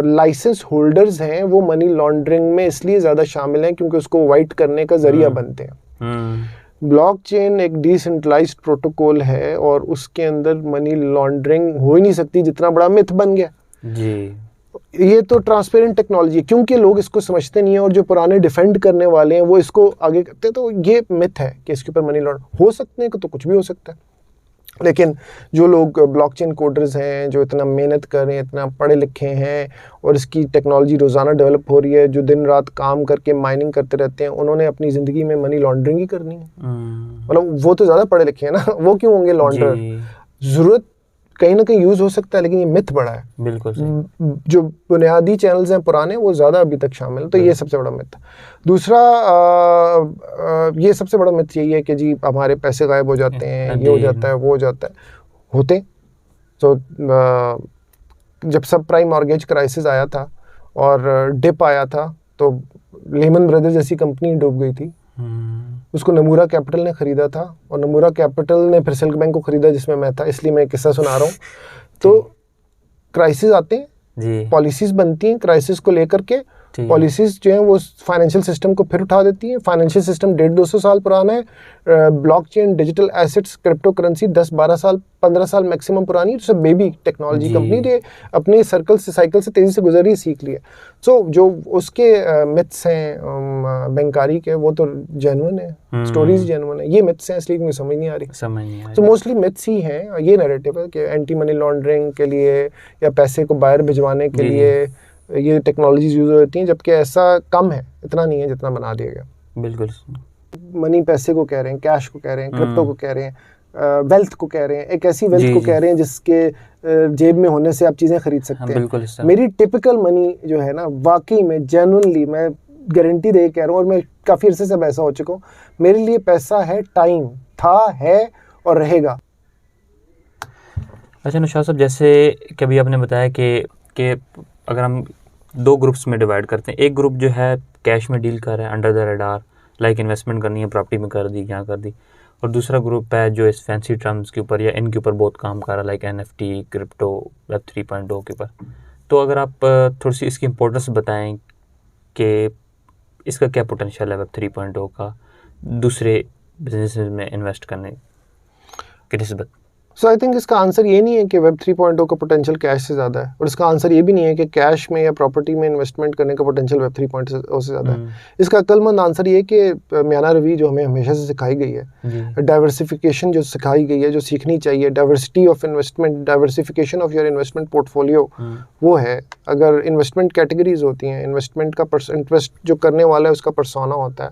लाइसेंस होल्डर्स हैं वो मनी लॉन्ड्रिंग में इसलिए ज़्यादा शामिल हैं क्योंकि उसको वाइट करने का जरिया बनते हैं। ब्लॉकचेन एक डिसेंट्रलाइज्ड प्रोटोकॉल है और उसके अंदर मनी लॉन्ड्रिंग हो ही नहीं सकती, जितना बड़ा मिथ बन गया जी। ये तो ट्रांसपेरेंट टेक्नोलॉजी है, क्योंकि लोग इसको समझते नहीं है और जो पुराने डिफेंड करने वाले हैं वो इसको आगे करते हैं। तो ये मिथ है कि इसके ऊपर मनी लॉन्ड्रिंग हो सकते हैं, तो कुछ भी हो सकता है। लेकिन जो लोग ब्लॉकचेन कोडर्स हैं, जो इतना मेहनत कर रहे हैं, इतना पढ़े लिखे हैं और इसकी टेक्नोलॉजी रोज़ाना डेवलप हो रही है, जो दिन रात काम करके माइनिंग करते रहते हैं, उन्होंने अपनी ज़िंदगी में मनी लॉन्ड्रिंग ही करनी है। मतलब वो तो ज़्यादा पढ़े लिखे हैं ना, वो क्यों होंगे लॉन्डर? ज़रूरत कहीं ना कहीं यूज़ हो सकता है, लेकिन ये मिथ बड़ा है। बिल्कुल जो बुनियादी चैनल्स हैं पुराने, वो ज़्यादा अभी तक शामिल है। तो ये सबसे बड़ा मिथ। दूसरा ये सबसे बड़ा मिथ यही है कि जी हमारे पैसे गायब हो जाते हैं, ये हो जाता है, वो हो जाता है। होते तो जब सब प्राइम मॉर्गेज क्राइसिस आया था और डिप आया था तो लेमन ब्रदर्स जैसी कंपनी डूब गई थी। उसको नमूरा कैपिटल ने खरीदा था और नमूरा कैपिटल ने फिर सिल्क बैंक को खरीदा जिसमें मैं था, इसलिए मैं किस्सा सुना रहा हूँ। तो क्राइसिस आते हैं, पॉलिसीज बनती हैं क्राइसिस को लेकर के। पॉलिसीज जो हैं वो फाइनेंशियल सिस्टम को फिर उठा देती हैं। फाइनेंशियल सिस्टम 150-200 साल पुराना है। Blockchain, digital assets, crypto currency 10-12 साल 15 साल मैक्सिमम पुरानी है। तो सब बेबी टेक्नोलॉजी कंपनी थे, अपने सर्कल से साइकिल से तेज़ी से गुजर ही सीख लिया। सो जो उसके मिथ्स हैं बैंकारी के, वो तो जेन्युइन है, स्टोरीज जेन्युइन है। ये मिथ्स हैं इसलिए मुझे समझ नहीं आ रही। तो मोस्टली मिथ्स ही हैं। ये नैरेटिव है कि एंटी मनी लॉन्ड्रिंग के लिए या पैसे को बाहर भिजवाने के लिए ये टेक्नोलॉजीज यूज होती हैं, जबकि ऐसा कम है, इतना नहीं है जितना बना दिया गया। बिल्कुल। मनी पैसे को कह रहे हैं, कैश को कह रहे हैं, क्रिप्टो को कह रहे हैं, वेल्थ को कह रहे हैं, एक ऐसी वेल्थ को कह रहे हैं जिसके जेब में होने से आप चीज़ें खरीद सकते हैं। मेरी टिपिकल मनी जो है ना, वाकई में जेन्युइनली मैं गारंटी दे कह रहा हूँ और मैं काफ़ी अरसे से ऐसा हो चुका हूँ, मेरे लिए पैसा है टाइम, था, है और रहेगा। अच्छा नौशाद साहब, जैसे कभी आपने बताया कि अगर हम 2 ग्रुप्स में डिवाइड करते हैं, एक ग्रुप जो है कैश में डील कर रहा है under the radar, like investment करनी है, प्रॉपर्टी में कर दी, यहाँ कर दी, और दूसरा ग्रुप है जो इस फैंसी टर्म्स के ऊपर या इनके ऊपर बहुत काम कर रहा है, लाइक NFT, क्रिप्टो, वेब 3.0 के ऊपर। तो अगर आप थोड़ी सी इसकी इम्पोर्टेंस बताएं कि इसका क्या पोटेंशियल है वेब 3.0 का दूसरे बिजनेस में इन्वेस्ट करने की निस्बत। सो आई थिंक इसका आंसर ये नहीं है कि वेब 3.0 का पोटेंशियल कैश से ज़्यादा है, और इसका आंसर ये भी नहीं है कि कैश में या प्रॉपर्टी में इन्वेस्टमेंट करने का पोटेंशियल वेब 3.0 से ज़्यादा है। इसका अक्लमंद आंसर ये है कि म्याना रवि जो हमें हमेशा से सिखाई गई है, डाइवर्सिफिकेशन जो सिखाई गई है, जो सीखनी चाहिए, diversity of investment, diversification of your investment portfolio, वो है। अगर इन्वेस्टमेंट कैटेगरीज होती हैं, इन्वेस्टमेंट का इन्वेस्ट जो करने वाला है उसका पर्सोना होता है।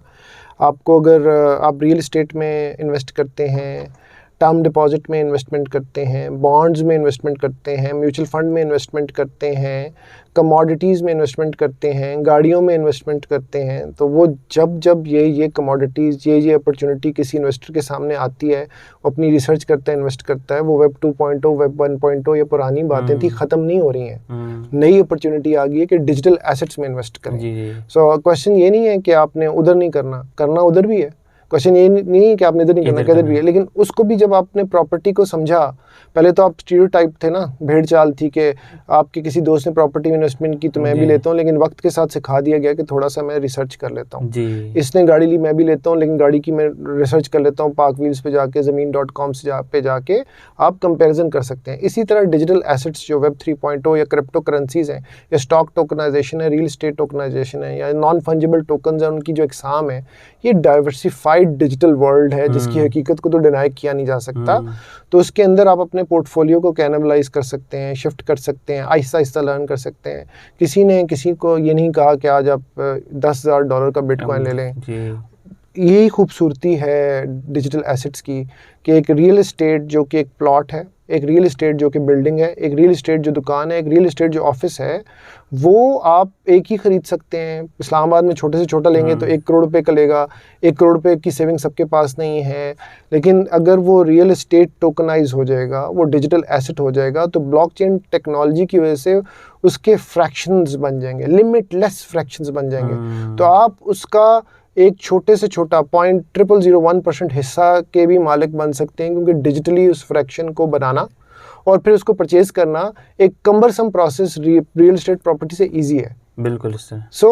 आपको अगर आप रियल एस्टेट में इन्वेस्ट करते हैं, टर्म डिपॉजिट में इन्वेस्टमेंट करते हैं, बॉन्ड्स में इन्वेस्टमेंट करते हैं, म्यूचुअल फंड में इन्वेस्टमेंट करते हैं, कमोडिटीज़ में इन्वेस्टमेंट करते हैं, गाड़ियों में इन्वेस्टमेंट करते हैं, तो वो जब ये कमोडिटीज़, ये अपॉर्चुनिटी किसी इन्वेस्टर के सामने आती है, वो अपनी रिसर्च करता है, इन्वेस्ट करता है, वो वेब 2.0, वेब 1.0, ये पुरानी बातें थी, ख़त्म नहीं हो रही हैं। नई अपॉर्चुनिटी आ गई है कि डिजिटल एसेट्स में इन्वेस्ट करें। सो क्वेश्चन ये नहीं है कि आपने उधर नहीं करना उधर भी है। क्वेश्चन ये नहीं है कि आपने इधर नहीं करना, किधर भी है, लेकिन उसको भी जब आपने प्रॉपर्टी को समझा, पहले तो आप स्टीरियोटाइप थे ना, भेड़ चाल थी कि आपके किसी दोस्त ने प्रॉपर्टी में इन्वेस्टमेंट की तो मैं भी लेता हूँ, लेकिन वक्त के साथ सिखा दिया गया कि थोड़ा सा मैं रिसर्च कर लेता हूँ। इसने गाड़ी ली, मैं भी लेता हूँ, लेकिन गाड़ी की मैं रिसर्च कर लेता हूँ, पार्क व्हील्स पे जाके, ज़मीन.com पे जाके आप कंपेरिजन कर सकते हैं। इसी तरह डिजिटल एसेट्स जो वेब 3.0 या क्रिप्टो करेंसीज हैं, या स्टॉक टोकनाइजेशन है, रियल एस्टेट टोकनाइजेशन है, या नॉन फंजिबल टोकन्स हैं, उनकी जो एग्जाम है, ये डाइवर्सिफाइड डिजिटल वर्ल्ड है जिसकी हकीकत को तो डिनाई किया नहीं जा सकता। तो उसके अंदर आप अपने पोर्टफोलियो को कैनबलाइज कर सकते हैं, शिफ्ट कर सकते हैं, आहिस्ता आहिस्ता लर्न कर सकते हैं। किसी ने किसी को ये नहीं कहा कि आज आप $10,000 का बिटकॉइन ले लें। यही खूबसूरती है डिजिटल एसेट्स की कि एक रियल एस्टेट जो कि एक प्लॉट है, एक रियल एस्टेट जो कि बिल्डिंग है, एक रियल एस्टेट जो दुकान है, एक रियल एस्टेट जो ऑफिस है, वो आप एक ही ख़रीद सकते हैं। इस्लामाबाद में छोटे से छोटा लेंगे तो 1 करोड़ रुपए का लेगा। 1 करोड़ रुपए की सेविंग सबके पास नहीं है, लेकिन अगर वो रियल एस्टेट टोकनाइज हो जाएगा, वो डिजिटल एसेट हो जाएगा, तो ब्लॉकचेन टेक्नोलॉजी की वजह से उसके फ्रैक्शंस बन जाएंगे, लिमिटलेस फ्रैक्शंस बन जाएंगे। तो आप उसका एक छोटे से छोटा 0.0001% हिस्सा के भी मालिक बन सकते हैं, क्योंकि डिजिटली उस फ्रैक्शन को बनाना और फिर उसको परचेज करना एक cumbersome process real estate property से इजी है। बिल्कुल। सो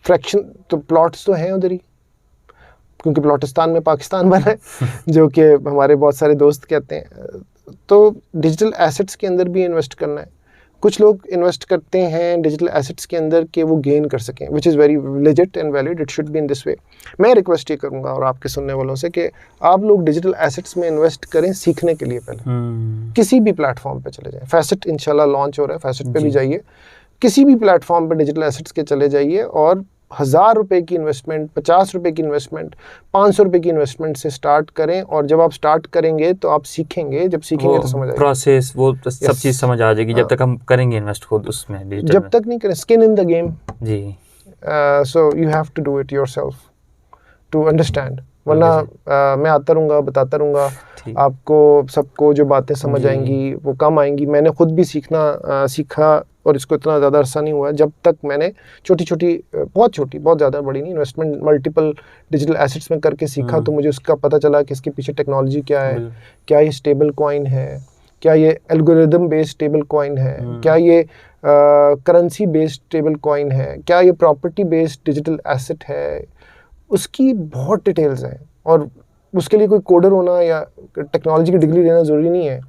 फ्रैक्शन तो प्लॉट्स तो हैं उधर ही, क्योंकि प्लॉटिस्तान में पाकिस्तान बना है जो कि हमारे बहुत सारे दोस्त कहते हैं। तो डिजिटल एसेट्स के अंदर भी इन्वेस्ट करना है। कुछ लोग इन्वेस्ट करते हैं डिजिटल एसेट्स के अंदर कि वो गेन कर सकें, which is very legit and valid, it should be in this way. मैं रिक्वेस्ट ये करूँगा और आपके सुनने वालों से कि आप लोग डिजिटल एसेट्स में इन्वेस्ट करें सीखने के लिए। पहले किसी भी प्लेटफॉर्म पे चले जाएं, फैसेट इंशाल्लाह लॉन्च हो रहा है, फैसेट पे भी जाइए, किसी भी प्लेटफॉर्म पे डिजिटल एसेट्स के चले जाइए और 1000 रुपये की इन्वेस्टमेंट, 50 रुपये की इन्वेस्टमेंट, 500 रुपये की इन्वेस्टमेंट से स्टार्ट करें। और जब आप स्टार्ट करेंगे तो आप सीखेंगे, जब सीखेंगे तो समझ आएगा प्रोसेस, वो सब चीज़ समझ आ जाएगी। जब तक हम करेंगे इन्वेस्ट खुद उसमें, जब तक नहीं करें, स्किन इन द गेम जी। So you have to do it yourself to understand, वरना मैं आता रहूँगा, बताता रहूँगा, आपको सबको जो बातें समझ आएंगी वो कम आएंगी। मैंने खुद भी सीखा और इसको इतना ज़्यादा अरसा नहीं हुआ जब तक मैंने बहुत ज़्यादा बड़ी नहीं, इन्वेस्टमेंट मल्टीपल डिजिटल एसेट्स में करके सीखा, तो मुझे उसका पता चला कि इसके पीछे टेक्नोलॉजी क्या है, क्या ये स्टेबल कॉइन है, क्या ये एल्गोरिदम बेस्ड स्टेबल कॉइन है, क्या ये करेंसी बेस्ड स्टेबल कॉइन है, क्या ये प्रॉपर्टी बेस्ड डिजिटल एसेट है। उसकी बहुत डिटेल्स हैं और उसके लिए कोई कोडर होना या टेक्नोलॉजी की डिग्री लेना ज़रूरी नहीं है।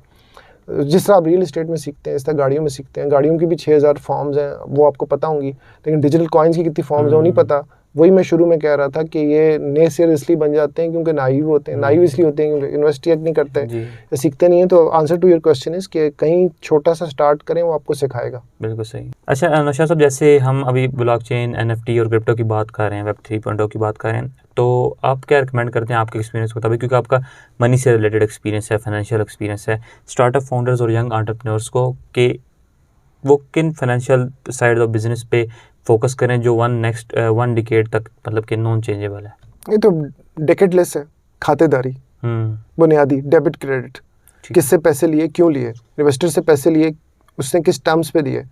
जिस तरह आप रियल एस्टेट में सीखते हैं, इस तरह गाड़ियों में सीखते हैं। गाड़ियों की भी 6000 फॉर्म्स हैं, वो आपको पता होंगी, लेकिन डिजिटल कॉइन्स की कितनी फॉर्म्स हैं वो नहीं पता। वही मैं शुरू में कह रहा था कि ये नेसेयर इसलिए बन जाते हैं क्योंकि नाइव होते हैं, नाइव इसलिए होते हैं क्योंकि इन्वेस्टिगेट नहीं करते हैं, सीखते नहीं हैं। तो answer to your question is कि कहीं छोटा सा स्टार्ट करें, वो आपको सिखाएगा। बिल्कुल सही। अच्छा नौशाद साहब, जैसे हम अभी ब्लॉकचेन, NFT और क्रिप्टो की बात कर रहे हैं, वेब 3.0 की बात कर रहे हैं, तो आप क्या रिकमेंड करते हैं आपके एक्सपीरियंस को, तभी क्योंकि आपका मनी से रिलेटेड एक्सपीरियंस है, फाइनेंशियल एक्सपीरियंस है, स्टार्टअप फाउंडर्स और यंग एंटरप्रेन्योर्स को कि वो किन फाइनेंशियल साइड ऑफ बिजनेस पे फोकस करें जो वन डिकेड तक मतलब कि नॉन चेंजेबल है? ये तो डेकेडलेस है। खातेदारी, बुनियादी डेबिट क्रेडिट, किससे पैसे लिए, क्यों लिए, इन्वेस्टर से पैसे लिए, उसने किस टर्म्स पे दिए,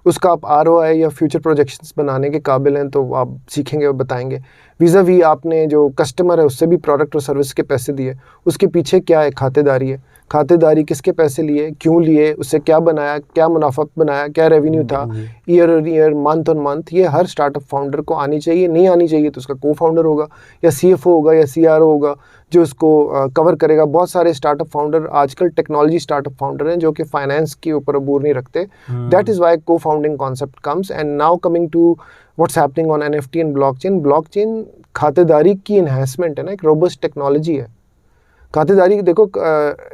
उसका आप ROI या फ्यूचर प्रोजेक्शंस बनाने के काबिल हैं तो आप सीखेंगे और बताएंगे। वीज़ा वी आपने जो कस्टमर है उससे भी प्रोडक्ट और सर्विस के पैसे दिए, उसके पीछे क्या है, खातेदारी है। खातेदारी, किसके पैसे लिए, क्यों लिए, उससे क्या बनाया, क्या मुनाफा बनाया, क्या रेवेन्यू था, year on year, month on month, ये हर स्टार्टअप फाउंडर को आनी चाहिए। नहीं आनी चाहिए तो उसका को फाउंडर होगा या CFO होगा या CRO होगा जो उसको कवर करेगा। बहुत सारे स्टार्टअप फाउंडर आजकल टेक्नोलॉजी स्टार्टअप फाउंडर हैं जो कि फाइनेंस के ऊपर अबूर नहीं रखते। That is why co founding concept comes. And now coming to what's happening on NFT and blockchain. Blockchain खातेदारी की इन्हेंसमेंट है ना, एक रोबस्ट टेक्नोलॉजी है। खातेदारी देखो,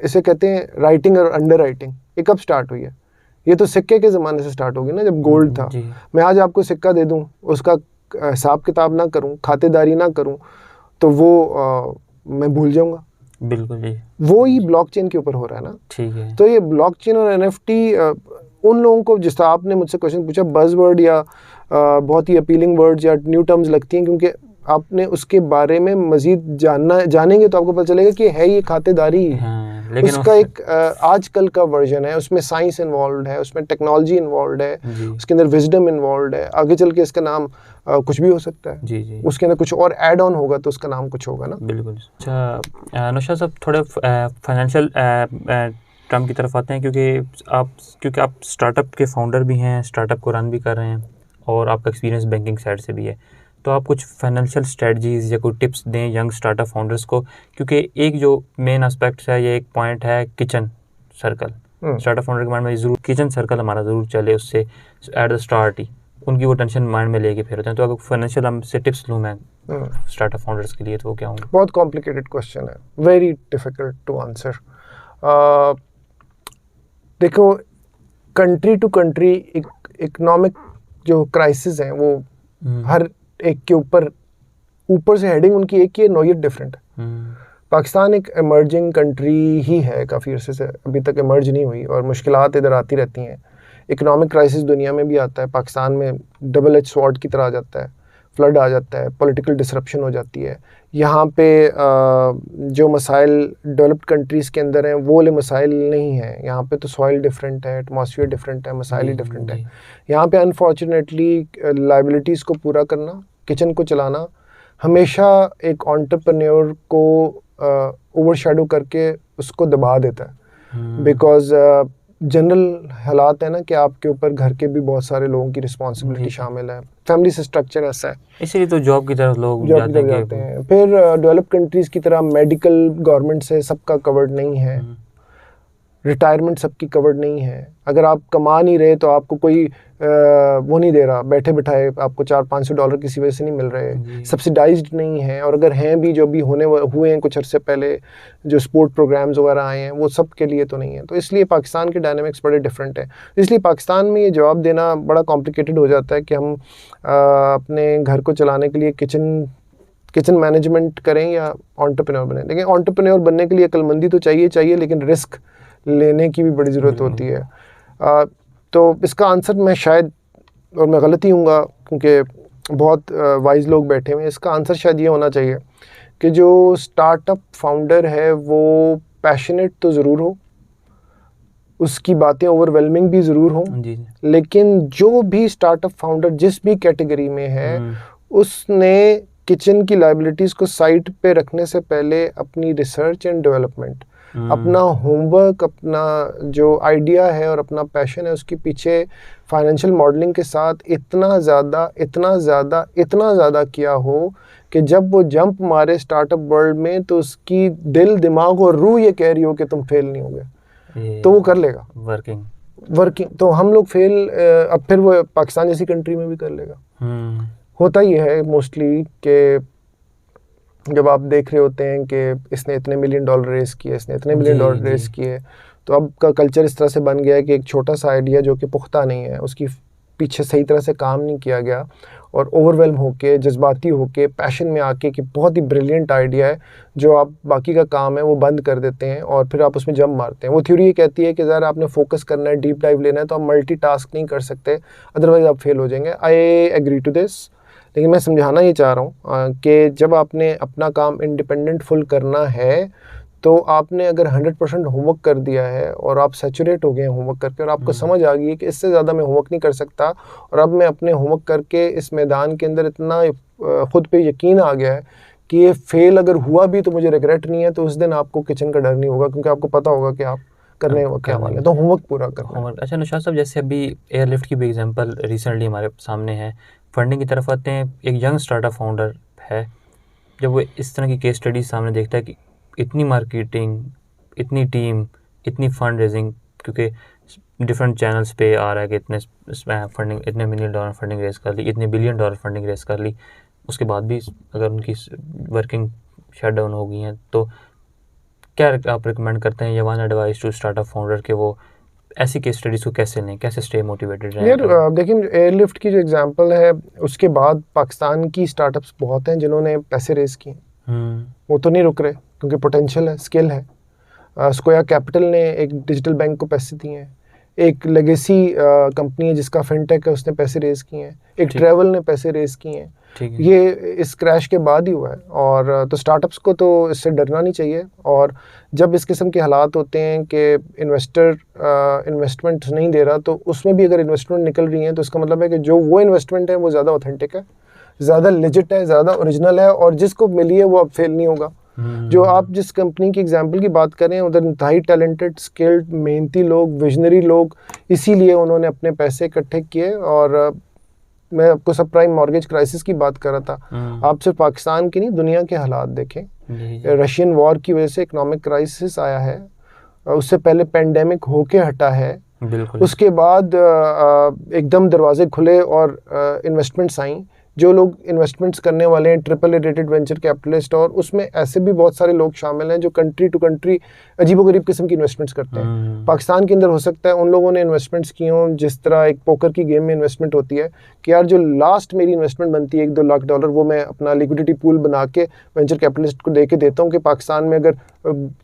इसे कहते हैं राइटिंग और अंडर राइटिंग। ये कब स्टार्ट हुई है? ये तो सिक्के के ज़माने से स्टार्ट होगी ना, जब गोल्ड था। मैं आज आपको सिक्का दे दूं, उसका हिसाब किताब ना करूं, खातेदारी ना करूं, तो वो मैं भूल जाऊंगा। बिल्कुल जी। वो ही ब्लॉकचेन के ऊपर हो रहा है ना। ठीक है। तो ये ब्लॉकचेन और NFT उन लोगों को, जिस तरह आपने मुझसे क्वेश्चन पूछा, बज़वर्ड या बहुत ही अपीलिंग वर्ड्स या न्यू टर्म्स लगती हैं, क्योंकि आपने उसके बारे में मजीद जानेंगे तो आपको पता चलेगा कि है ये खातेदारी। लेकिन उसका एक आजकल का वर्जन है, उसमें साइंस इन्वॉल्व है, उसमें टेक्नोलॉजी इन्वॉल्व है, उसके अंदर विजडम इन्वॉल्व है। आगे चल के इसका नाम कुछ भी हो सकता है। जी। उसके अंदर कुछ और ऐड ऑन होगा तो उसका नाम कुछ होगा ना। बिल्कुल। अच्छा नौशाद साहब, थोड़े फाइनेंशियल टर्म की तरफ आते हैं, क्योंकि आप स्टार्टअप के फाउंडर भी हैं, स्टार्टअप को रन भी कर रहे हैं और आपका एक्सपीरियंस बैंकिंग साइड से भी है। तो आप कुछ फाइनेंशियल स्ट्रेटजीज या कोई टिप्स दें यंग स्टार्टअप फाउंडर्स को, क्योंकि एक जो मेन एस्पेक्ट है, ये एक पॉइंट है किचन सर्कल। स्टार्टअप फाउंडर के माइंड में ज़रूर किचन सर्कल हमारा ज़रूर चले, उससे एट द स्टार्ट ही उनकी वो टेंशन माइंड में लेके फिर होते हैं। तो अगर फाइनेंशियल हमसे टिप्स लूँ मैं स्टार्टअप फाउंडर्स के लिए, तो वो क्या होंगे? बहुत कॉम्प्लिकेटेड क्वेश्चन है, वेरी डिफिकल्ट टू आंसर। देखो, कंट्री टू कंट्री इकोनॉमिक जो क्राइसिस हैं वो हर एक के ऊपर से हेडिंग उनकी एक ही है, नोयत डिफरेंट है। पाकिस्तान एक इमर्जिंग कंट्री ही है, काफ़ी अरसे से अभी तक इमर्ज नहीं हुई और मुश्किलात इधर आती रहती हैं। इकोनॉमिक क्राइसिस दुनिया में भी आता है, पाकिस्तान में डबल एज स्वॉर्ड की तरह आ जाता है, फ्लड आ जाता है, पॉलिटिकल डिसरप्शन हो जाती है। यहाँ पे जो मसाइल डेवलप्ड कंट्रीज़ के अंदर हैं वो वाले मसाइल नहीं हैं। यहाँ पे तो सॉइल डिफरेंट है, एटमॉस्फेयर डिफरेंट है, मसाइल ही डिफरेंट है। यहाँ पे अनफॉर्चुनेटली लाइबिलिटीज़ को पूरा करना, किचन को चलाना, हमेशा एक एंटरप्रेन्योर को ओवरशैडो करके उसको दबा देता है। बिकॉज जनरल हालात है ना कि आपके ऊपर घर के भी बहुत सारे लोगों की रिस्पॉन्सिबिलिटी शामिल है, फैमिली से स्ट्रक्चर ऐसा है, इसीलिए तो जॉब की तरफ लोग जाते हैं। फिर डेवलप्ड कंट्रीज़ की तरह मेडिकल गवर्नमेंट से सबका कवर्ड नहीं है, रिटायरमेंट सबकी कवर्ड नहीं है। अगर आप कमा नहीं रहे तो आपको कोई वो नहीं दे रहा, बैठे बिठाए आपको $400-500 किसी वजह से नहीं मिल रहे, सब्सिडाइज्ड नहीं है। और अगर हैं भी, जो भी हुए हैं कुछ अरसे पहले, जो स्पोर्ट प्रोग्राम्स वगैरह आए हैं, वो सब के लिए तो नहीं है। तो इसलिए पाकिस्तान के डायनामिक्स बड़े डिफरेंट है। इसलिए पाकिस्तान में ये जवाब देना बड़ा कॉम्प्लिकेटेड हो जाता है कि हम अपने घर को चलाने के लिए किचन मैनेजमेंट करें या एंटरप्रेन्योर बने। लेकिन एंटरप्रेन्योर बनने के लिए अक्लमंदी तो चाहिए, लेकिन रिस्क लेने की भी बड़ी ज़रूरत होती है। तो इसका आंसर मैं शायद, और मैं गलत ही हूँगा क्योंकि बहुत वाइज लोग बैठे हुए हैं, इसका आंसर शायद ये होना चाहिए कि जो स्टार्टअप फाउंडर है वो पैशनेट तो ज़रूर हो, उसकी बातें ओवरवेलमिंग भी ज़रूर हों, लेकिन जो भी स्टार्टअप फाउंडर जिस भी कैटेगरी में है, उसने किचन की लाइबिलिटीज़ को साइड पे रखने से पहले अपनी रिसर्च एंड डेवलपमेंट, अपना होमवर्क, अपना जो आइडिया है और अपना पैशन है, उसके पीछे फाइनेंशियल मॉडलिंग के साथ इतना ज़्यादा किया हो कि जब वो जंप मारे स्टार्टअप वर्ल्ड में तो उसकी दिल, दिमाग और रूह ये कह रही हो कि तुम फेल नहीं होगे, तो वो कर लेगा। वर्किंग तो हम लोग फेल, अब फिर वो पाकिस्तान जैसी कंट्री में भी कर लेगा। होता ही है मोस्टली कि जब आप देख रहे होते हैं कि इसने इतने $1 मिलियन रेस किए, इसने इतने $1 मिलियन रेस किए, तो अब का कल्चर इस तरह से बन गया है कि एक छोटा सा आइडिया जो कि पुख्ता नहीं है, उसकी पीछे सही तरह से काम नहीं किया गया और ओवरवेल्म होके, जज्बाती होके, पैशन में आके कि बहुत ही ब्रिलियंट आइडिया है, जो आप बाकी का काम है वो बंद कर देते हैं और फिर आप उसमें जंप मारते हैं। वो थ्योरी ये कहती है कि ज़रा आपने फोकस करना है, डीप डाइव लेना है, तो आप मल्टीटास्क नहीं कर सकते, अदरवाइज आप फेल हो जाएंगे। आई एग्री टू दिस, लेकिन मैं समझाना ये चाह रहा हूँ कि जब आपने अपना काम इंडिपेंडेंट फुल करना है, तो आपने अगर 100% होमवर्क कर दिया है और आप सैचुरेट हो गए हैं होमवर्क करके और आपको समझ आ गई है कि इससे ज़्यादा मैं होमवर्क नहीं कर सकता, और अब मैं अपने होमवर्क करके इस मैदान के अंदर इतना खुद पे यकीन आ गया है कि ये फेल अगर हुआ भी तो मुझे रिग्रेट नहीं है, तो उस दिन आपको किचन का डर नहीं होगा, क्योंकि आपको पता होगा कि आप करने क्या वाले, तो होमवर्क पूरा करना है। अच्छा नौशाद साहब, जैसे अभी एयरलिफ्ट की भी एग्जांपल रिसेंटली हमारे सामने है, फंडिंग की तरफ आते हैं, एक यंग स्टार्टअप फाउंडर है, जब वो इस तरह की केस स्टडीज सामने देखता है कि इतनी मार्केटिंग, इतनी टीम, इतनी फंड रेजिंग, क्योंकि डिफरेंट चैनल्स पे आ रहा है कि इतने फंडिंग, इतने $1 मिलियन फंडिंग रेस कर ली, इतने $1 बिलियन फंडिंग रेस कर ली, उसके बाद भी अगर उनकी वर्किंग शट डाउन हो गई हैं, तो क्या आप रिकमेंड करते हैं, या one advice to startup founder के वो ऐसी केस स्टडीज़ को कैसे लें, कैसे स्टे मोटिवेटेड रहें? यार देखिए, एयरलिफ्ट की जो एग्जांपल है, उसके बाद पाकिस्तान की स्टार्टअप्स बहुत हैं जिन्होंने पैसे रेस किए। वो तो नहीं रुक रहे, क्योंकि पोटेंशियल है, स्किल है। स्क्वायर कैपिटल ने एक डिजिटल बैंक को पैसे दिए हैं, एक लेगेसी कंपनी है जिसका फिनटेक है, उसने पैसे रेस किए हैं, एक ट्रैवल ने पैसे रेस किए हैं। ये इस क्रैश के बाद ही हुआ है। और तो स्टार्टअप्स को तो इससे डरना नहीं चाहिए। और जब इस किस्म के हालात होते हैं कि इन्वेस्टर इन्वेस्टमेंट नहीं दे रहा, तो उसमें भी अगर इन्वेस्टमेंट निकल रही है, तो इसका मतलब है कि जो वो इन्वेस्टमेंट है वो ज़्यादा ऑथेंटिक है, ज़्यादा लेजिट है, ज़्यादा ओरिजिनल है, और जिसको मिली है वो अब फेल नहीं होगा। जो आप जिस कंपनी की एग्जांपल की बात करें, उधर इंतहाई टैलेंटेड, स्किल्ड, मेहनती लोग, विजनरी लोग, इसीलिए उन्होंने अपने पैसे इकट्ठे किए। और मैं आपको सब प्राइम मॉर्गेज क्राइसिस की बात कर रहा था, आप सिर्फ पाकिस्तान की नहीं, दुनिया के हालात देखें। रशियन वॉर की वजह से इकोनॉमिक क्राइसिस आया है, उससे पहले पेंडेमिक होके हटा है, उसके बाद एकदम दरवाजे खुले और इन्वेस्टमेंट्स आई। जो लोग इन्वेस्टमेंट्स करने वाले हैं AAA रेटेड वेंचर कैपिटलिस्ट, और उसमें ऐसे भी बहुत सारे लोग शामिल हैं जो कंट्री टू कंट्री अजीबोगरीब किस्म की इन्वेस्टमेंट्स करते हैं। पाकिस्तान के अंदर हो सकता है उन लोगों ने इन्वेस्टमेंट्स की हों जिस तरह एक पोकर की गेम में इन्वेस्टमेंट होती है कि यार जो लास्ट मेरी इन्वेस्टमेंट बनती है $1-2 लाख, वो मैं अपना लिक्विडिटी पूल बना के वेंचर कैपिटलिस्ट को दे के देता हूँ कि पाकिस्तान में अगर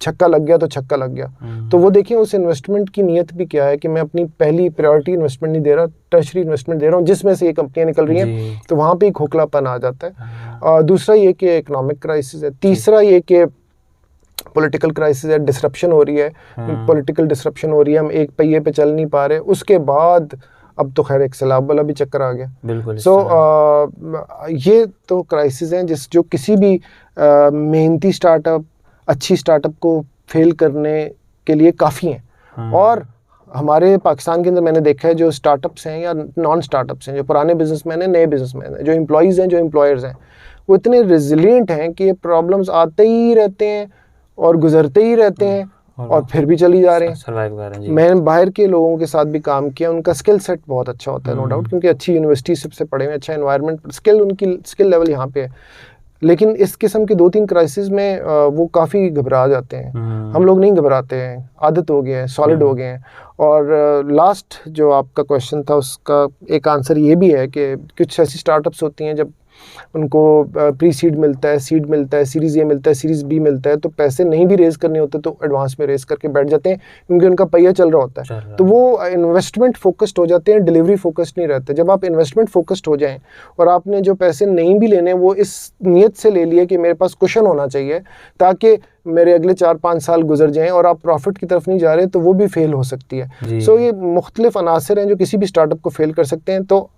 छक्का लग गया तो छक्का लग गया। तो वो देखिए उस इन्वेस्टमेंट की नीयत भी क्या है कि मैं अपनी पहली प्रायोरिटी इन्वेस्टमेंट नहीं दे रहा, टर्शरी इन्वेस्टमेंट दे रहा हूँ जिसमें से ये कंपनियां निकल रही हैं, तो वहाँ पे खोखलापन आ जाता है। दूसरा ये कि इकोनॉमिक क्राइसिस है। तीसरा ये कि पॉलिटिकल क्राइसिस है, डिसरप्शन हो रही है, पॉलिटिकल डिसरप्शन हो रही है, हम एक पहिए पे चल नहीं पा रहे। उसके बाद अब तो खैर एक सैलाब वाला भी चक्कर आ गया। बिल्कुल। ये तो क्राइसिस हैं जो किसी भी मेहनती स्टार्टअप, अच्छी स्टार्टअप को फेल करने के लिए काफ़ी हैं। और हमारे पाकिस्तान के अंदर मैंने देखा है जो स्टार्टअप्स हैं या नॉन स्टार्टअप्स हैं, जो पुराने बिजनेसमैन हैं, नए बिजनेसमैन हैं, जो एम्प्लॉयज़ हैं, जो एम्प्लॉयर्स हैं, वो इतने रेजिलिएंट हैं कि ये प्रॉब्लम्स आते ही रहते हैं और गुजरते ही रहते हैं और फिर भी चली जा रहे हैं, सर्वाइव कर रहे हैं। मैंने बाहर के लोगों के साथ भी काम किया, उनका स्किल सेट बहुत अच्छा होता है, नो डाउट, क्योंकि अच्छी यूनिवर्सिटी सबसे पढ़े हुए, अच्छा एनवायरनमेंट, स्किल, उनकी स्किल लेवल यहाँ पे है। लेकिन इस किस्म की 2-3 क्राइसिस में वो काफ़ी घबरा जाते हैं। हम लोग नहीं घबराते हैं, आदत हो गया है, सॉलिड हो गए हैं। और लास्ट जो आपका क्वेश्चन था उसका एक आंसर ये भी है कि कुछ ऐसी स्टार्टअप्स होती हैं जब उनको प्री सीड मिलता है, सीड मिलता है, सीरीज़ ए मिलता है, सीरीज़ बी मिलता है, तो पैसे नहीं भी रेज़ करने होते तो एडवांस में रेज़ करके बैठ जाते हैं क्योंकि उनका पहिया चल रहा होता है। तो वो इन्वेस्टमेंट फोकस्ड हो जाते हैं, डिलीवरी फोकस्ड नहीं रहते। जब आप इन्वेस्टमेंट फोकस्ड हो जाएं और आपने जो पैसे नहीं भी लेने वो इस नीयत से ले लिए कि मेरे पास कुशन होना चाहिए ताकि मेरे अगले 4-5 साल गुजर जाएं, और आप प्रॉफिट की तरफ नहीं जा रहे, तो वो भी फेल हो सकती है। सो ये मुख्तलिफ अनासर हैं जो किसी भी स्टार्टअप को फेल कर सकते हैं। तो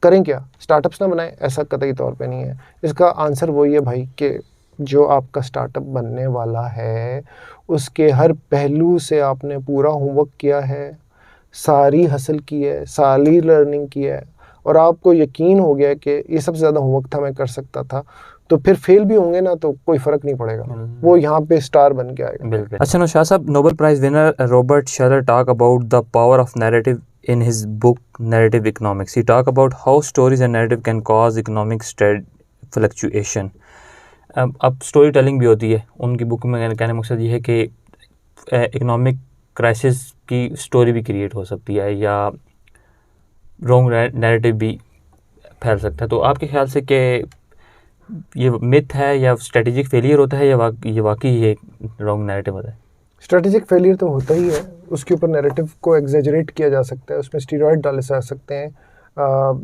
करें क्या, स्टार्टअप्स ना बनाएं, ऐसा कतई तौर पे नहीं है। इसका आंसर वही है भाई कि जो आपका स्टार्टअप बनने वाला है उसके हर पहलू से आपने पूरा होमवर्क किया है, सारी हासिल की है, सारी लर्निंग की है, और आपको यकीन हो गया कि ये सबसे ज़्यादा होमवर्क था, मैं कर सकता था, तो फिर फेल भी होंगे ना तो कोई फ़र्क नहीं पड़ेगा, वो यहाँ पे स्टार बन के आएगा। बिल्कुल। अच्छा Naushad sahab, Nobel prize winner Robert Shiller talk about the power of narrative in his book Narrative Economics. He talk about how stories and narrative can cause economic fluctuation. अब स्टोरी टेलिंग भी होती है उनकी बुक में, कहने का मकसद ये है कि इकोनॉमिक क्राइसिस की स्टोरी भी क्रिएट हो सकती है या रॉन्ग नैरेटिव भी फैल सकता है। तो आपके ख्याल से कि ये मिथ है या स्ट्रेटेजिक फेलियर होता है या ये वाकई ये रॉन्ग नैरेटिव होता है? स्ट्रेटेजिक फेलियर तो होता ही है, उसके ऊपर नैरेटिव को एग्जेजरेट किया जा सकता है, उसमें स्टीरॉयड डाले जा सकते हैं।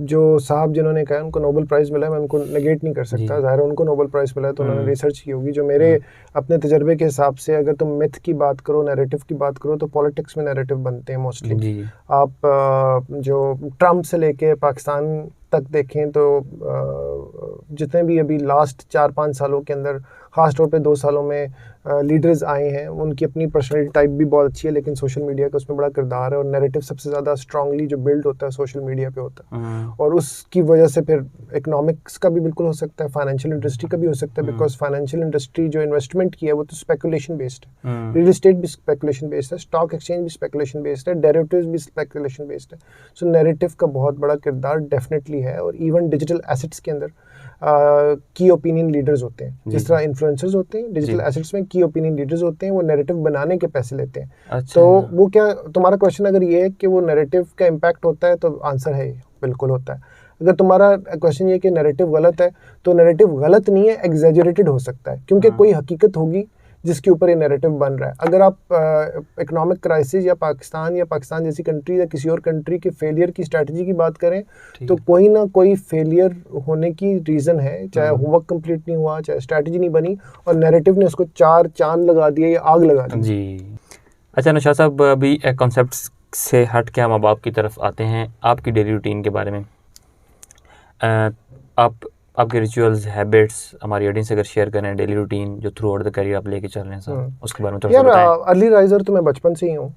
जो साहब जिन्होंने कहा उनको नोबेल प्राइज़ मिला है, मैं उनको नेगेट नहीं कर सकता, ज़ाहिर है उनको नोबेल प्राइज़ मिला है तो उन्होंने रिसर्च की होगी। जो मेरे अपने तजर्बे के हिसाब से अगर तुम मिथ की बात करो, नैरेटिव की बात करो, तो पॉलिटिक्स में नैरेटिव बनते हैं मोस्टली। आप जो ट्रम्प से लेके पाकिस्तान तक देखें तो जितने भी अभी लास्ट 4-5 सालों के अंदर, ख़ास तौर पे 2 सालों में लीडर्स आए हैं, उनकी अपनी पर्सनैलिटी टाइप भी बहुत अच्छी है, लेकिन सोशल मीडिया का उसमें बड़ा किरदार है और नैरेटिव सबसे ज़्यादा स्ट्रांगली जो बिल्ड होता है सोशल मीडिया पे होता है। और उसकी वजह से फिर इकोनॉमिक्स का भी बिल्कुल हो सकता है, फाइनेंशियल इंडस्ट्री का भी हो सकता है, बिकॉज फाइनेंशियल इंडस्ट्री जो इन्वेस्टमेंट की है वो तो स्पेकुलेशन बेस्ड है, रियल एस्टेट भी स्पेकुलेशन बेस्ड है, स्टॉक एक्सचेंज भी स्पेकुलेशन बेस्ड है, डेरिवेटिव्स भी स्पेकुलेशन बेस्ड है। सो नैरेटिव का बहुत बड़ा किरदार डेफिनेटली है। और इवन डिजिटल एसेट्स के अंदर की ओपिनियन लीडर्स होते हैं, जिस तरह इन्फ्लुएंसर्स होते हैं, डिजिटल एसेट्स में की ओपिनियन लीडर्स होते हैं, वो नैरेटिव बनाने के पैसे लेते हैं। अच्छा। तो वो क्या, तुम्हारा क्वेश्चन अगर ये है कि वो नैरेटिव का इम्पैक्ट होता है, तो आंसर है बिल्कुल होता है। अगर तुम्हारा क्वेश्चन ये कि नैरेटिव गलत है, तो नैरेटिव गलत नहीं है, एग्जैजरेटेड हो सकता है, क्योंकि कोई हकीकत होगी जिसके ऊपर ये नैरेटिव बन रहा है। अगर आप इकोनॉमिक क्राइसिस या पाकिस्तान जैसी कंट्री या किसी और कंट्री के फेलियर की स्ट्रैटेजी की बात करें, तो कोई ना कोई फेलियर होने की रीज़न है, चाहे होमवर्क कंप्लीट नहीं हुआ, चाहे स्ट्रैटेजी नहीं बनी, और नैरेटिव ने उसको 4 चांद लगा दिए या आग लगा दी। जी। अच्छा नौशाद साहब, अभी कॉन्सेप्ट से हट के हम अब आपकी तरफ आते हैं, आपकी डेली रूटीन के बारे में। आपके रिचुअल्स, हैबिट्स हमारी ऑडियंस से अगर शेयर करें, डेली रूटीन जो थ्रू आउट द करियर आप लेके चल रहे हैं सर, उसके बारे में थोड़ा सा बताएं। अर्ली राइजर तो मैं बचपन से ही हूँ,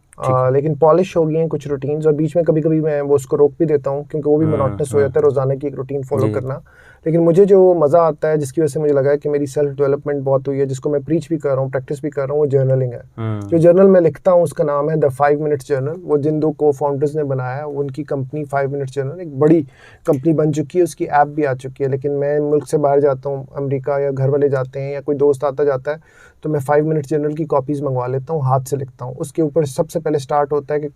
लेकिन पॉलिश हो गई हैं कुछ रूटीन्स, और बीच में कभी कभी मैं वो उसको रोक भी देता हूँ, क्योंकि वो भी मोनोटोनस हो जाता है रोज़ाना की एक रूटीन फॉलो करना। लेकिन मुझे जो मज़ा आता है, जिसकी वजह से मुझे लगा है कि मेरी सेल्फ डेवलपमेंट बहुत हुई है, जिसको मैं प्रीच भी कर रहा हूँ, प्रैक्टिस भी कर रहा हूँ, वो जर्नलिंग है। जो जर्नल मैं लिखता हूँ उसका नाम है द 5 मिनट्स जर्नल। वो जिन 2 को फाउंडर्स ने बनाया है, उनकी कंपनी 5 मिनट्स जर्नल एक बड़ी कंपनी बन चुकी है, उसकी ऐप भी आ चुकी है। लेकिन मैं मुल्क से बाहर जाता हूँ, अमेरिका, या घर वाले जाते हैं, या कोई दोस्त आता जाता है, तो मैं 5 मिनट्स जर्नल की कॉपीज़ मंगवा लेता हूँ, हाथ से लिखता हूँ। उसके ऊपर सबसे पहले स्टार्ट होता है कि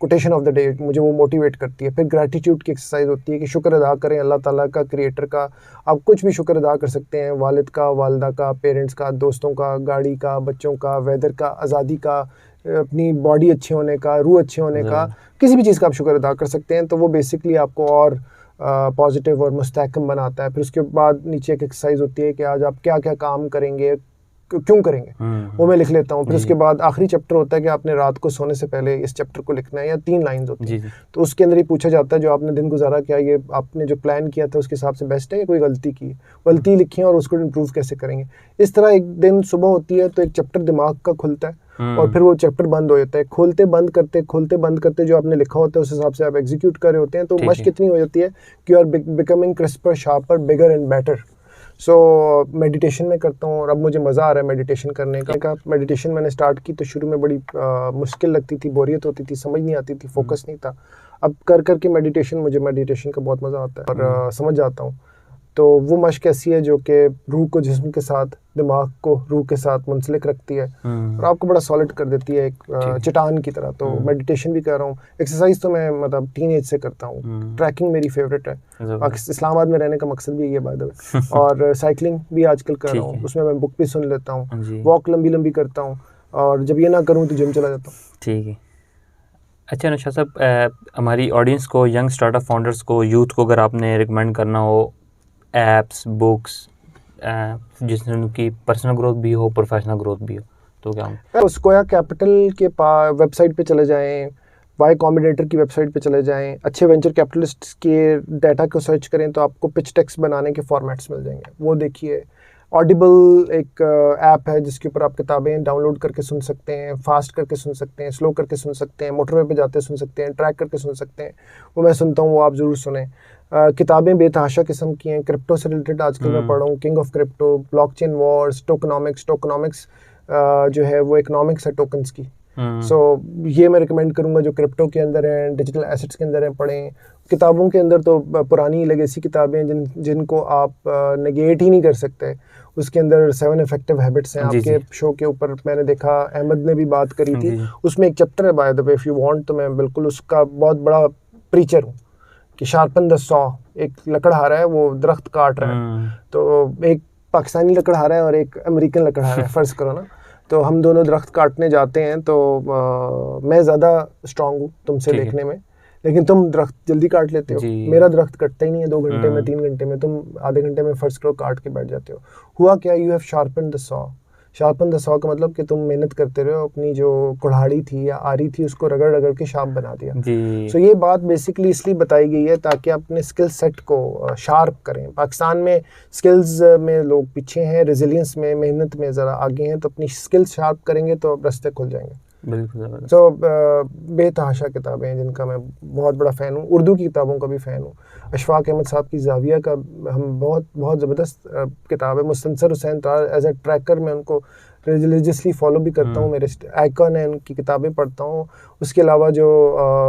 कोटेशन ऑफ द डे, मुझे वो मोटिवेट करती है। फिर ग्रैटिट्यूड की एक्सरसाइज होती है कि शुक्र अदा करें अल्लाह ताला का, क्रिएटर का। आप कुछ भी शुक्र अदा कर सकते हैं, वालिद का, वालदा का, पेरेंट्स का, दोस्तों का, गाड़ी का, बच्चों का, वेदर का, आज़ादी का, अपनी बॉडी अच्छे होने का, रूह अच्छे होने का, किसी भी चीज़ का आप शुक्र अदा कर सकते हैं। तो वो बेसिकली आपको और पॉजिटिव और मुस्तहकम बनाता है। फिर उसके बाद नीचे एक एक्सरसाइज होती है कि आज आप क्या क्या काम करेंगे, क्यों करेंगे, वो मैं लिख लेता हूँ। फिर उसके बाद आखिरी चैप्टर होता है कि आपने रात को सोने से पहले इस चैप्टर को लिखना है, या 3 लाइंस होती हैं। तो उसके अंदर ही पूछा जाता है जो आपने दिन गुजारा, क्या ये आपने जो प्लान किया था उसके हिसाब से बेस्ट है, या कोई गलती की, गलती लिखी है और उसको इम्प्रूव कैसे करेंगे। इस तरह एक दिन सुबह होती है तो एक चैप्टर दिमाग का खुलता है, और फिर वो चैप्टर बंद हो जाता है। खोलते बंद करते जो आपने लिखा होता है उस हिसाब से आप एग्जीक्यूट कर रहे होते हैं। तो मशक कितनी हो जाती है कि you are becoming crisper, sharper, bigger and better. So meditation में करता हूँ, और अब मुझे मज़ा आ रहा है मेडिटेशन करने का। मेडिटेशन मैंने स्टार्ट की तो शुरू में बड़ी मुश्किल लगती थी, बोरियत होती थी, समझ नहीं आती थी, फोकस नहीं था। अब कर के मुझे मेडिटेशन का बहुत मज़ा आता है और समझ जाता हूँ। तो वो मश्क ऐसी है जो कि रूह को जिस्म के साथ, दिमाग को रूह के साथ मुंसलिक रखती है, और आपको बड़ा सॉलिड कर देती है, एक चट्टान की तरह। तो मेडिटेशन भी कर रहा हूँ। एक्सरसाइज तो मैं मतलब टीनेज से करता हूँ। ट्रैकिंग मेरी फेवरेट है, इस्लामाबाद में रहने का मकसद भी ये बाय द वे। और साइकिलिंग भी आजकल कर रहा हूँ, उसमें मैं बुक भी सुन लेता हूँ, वॉक लंबी करता हूँ, और जब ये ना करूँ तो जिम चला जाता हूँ। ठीक है। अच्छा नौशाद साहब, हमारी ऑडियंस को, यंग स्टार्टअप फाउंडर्स को, यूथ को अगर आपने रिकमेंड करना हो एप्स, बुक्स, जिसमें उनकी पर्सनल ग्रोथ भी हो, प्रोफेशनल ग्रोथ भी हो, तो क्या हो? स्क्वायर कैपिटल के वेबसाइट पे चले जाएं, वाई कॉम्बिनेटर की वेबसाइट पे चले जाएं, अच्छे वेंचर कैपिटलिस्ट के डाटा को सर्च करें तो आपको पिच टेक्स्ट बनाने के फॉर्मेट्स मिल जाएंगे, वो देखिए। ऑडिबल एक ऐप है जिसके ऊपर आप किताबें डाउनलोड करके सुन सकते हैं, फास्ट करके सुन सकते हैं, स्लो करके सुन सकते हैं, मोटरवे पे जाते सुन सकते हैं, ट्रैक करके सुन सकते हैं। वो मैं सुनता हूँ, वो आप ज़रूर सुने। किताबें बेतहाशा किस्म की हैं, क्रिप्टो से रिलेटेड आजकल मैं पढ़ रहा हूँ, king of crypto, blockchain Wars, tokenomics जो है वो इकोनॉमिक्स है टोकन्स की। सो ये मैं रिकमेंड करूँगा, जो क्रिप्टो के अंदर हैं, डिजिटल एसेट्स के अंदर हैं, पढ़ें। किताबों के अंदर तो पुरानी लेगेसी किताबें जिनको आप नेगेट ही नहीं कर सकते, उसके अंदर 7 इफेक्टिव हैबिट्स हैं। आपके शो के ऊपर मैंने देखा, अहमद ने भी बात करी थी, उसमें एक चैप्टर है by the way, if you want, तो मैं बिल्कुल उसका बहुत बड़ा प्रीचर हूँ कि शार्पन द सॉ। एक लकड़हारा है, वो दरख्त काट रहा है, तो एक पाकिस्तानी लकड़हारा है और एक अमेरिकन लकड़हारा है, फ़र्ज़ करो ना, तो हम दोनों दरख्त काटने जाते हैं। तो मैं ज़्यादा स्ट्रांग हूँ तुमसे देखने में, लेकिन तुम दरख्त जल्दी काट लेते हो, मेरा दरख्त कटता ही नहीं है 2 घंटे में, 3 घंटे में, तुम आधे घंटे में फ़र्ज़ करो काट के बैठ जाते हो। हुआ क्या, you have sharpen the saw. Sharpen the saw का मतलब कि तुम मेहनत करते रहो, अपनी जो कुल्हाड़ी थी या आरी थी उसको रगड़ रगड़ के शार्प बना दिया। सो ये बात बेसिकली इसलिए बताई गई है ताकि आप अपने स्किल सेट को शार्प करें। पाकिस्तान में स्किल्स में लोग पीछे हैं, रेजिलियंस में, मेहनत में ज़रा आगे हैं, तो अपनी स्किल्स शार्प करेंगे तो रास्ते खुल जाएंगे। बिल्कुल। तो बेतहाशा किताबें हैं जिनका मैं बहुत बड़ा फ़ैन हूँ, उर्दू की किताबों का भी फ़ैन हूँ। अशफाक अहमद साहब की ज़ाविया का हम बहुत ज़बरदस्त किताब है। Mustansar Hussain as a trekker मैं उनको रिलीजियसली फॉलो भी करता हूँ, मेरे आइकन है, उनकी किताबें पढ़ता हूँ। उसके अलावा जो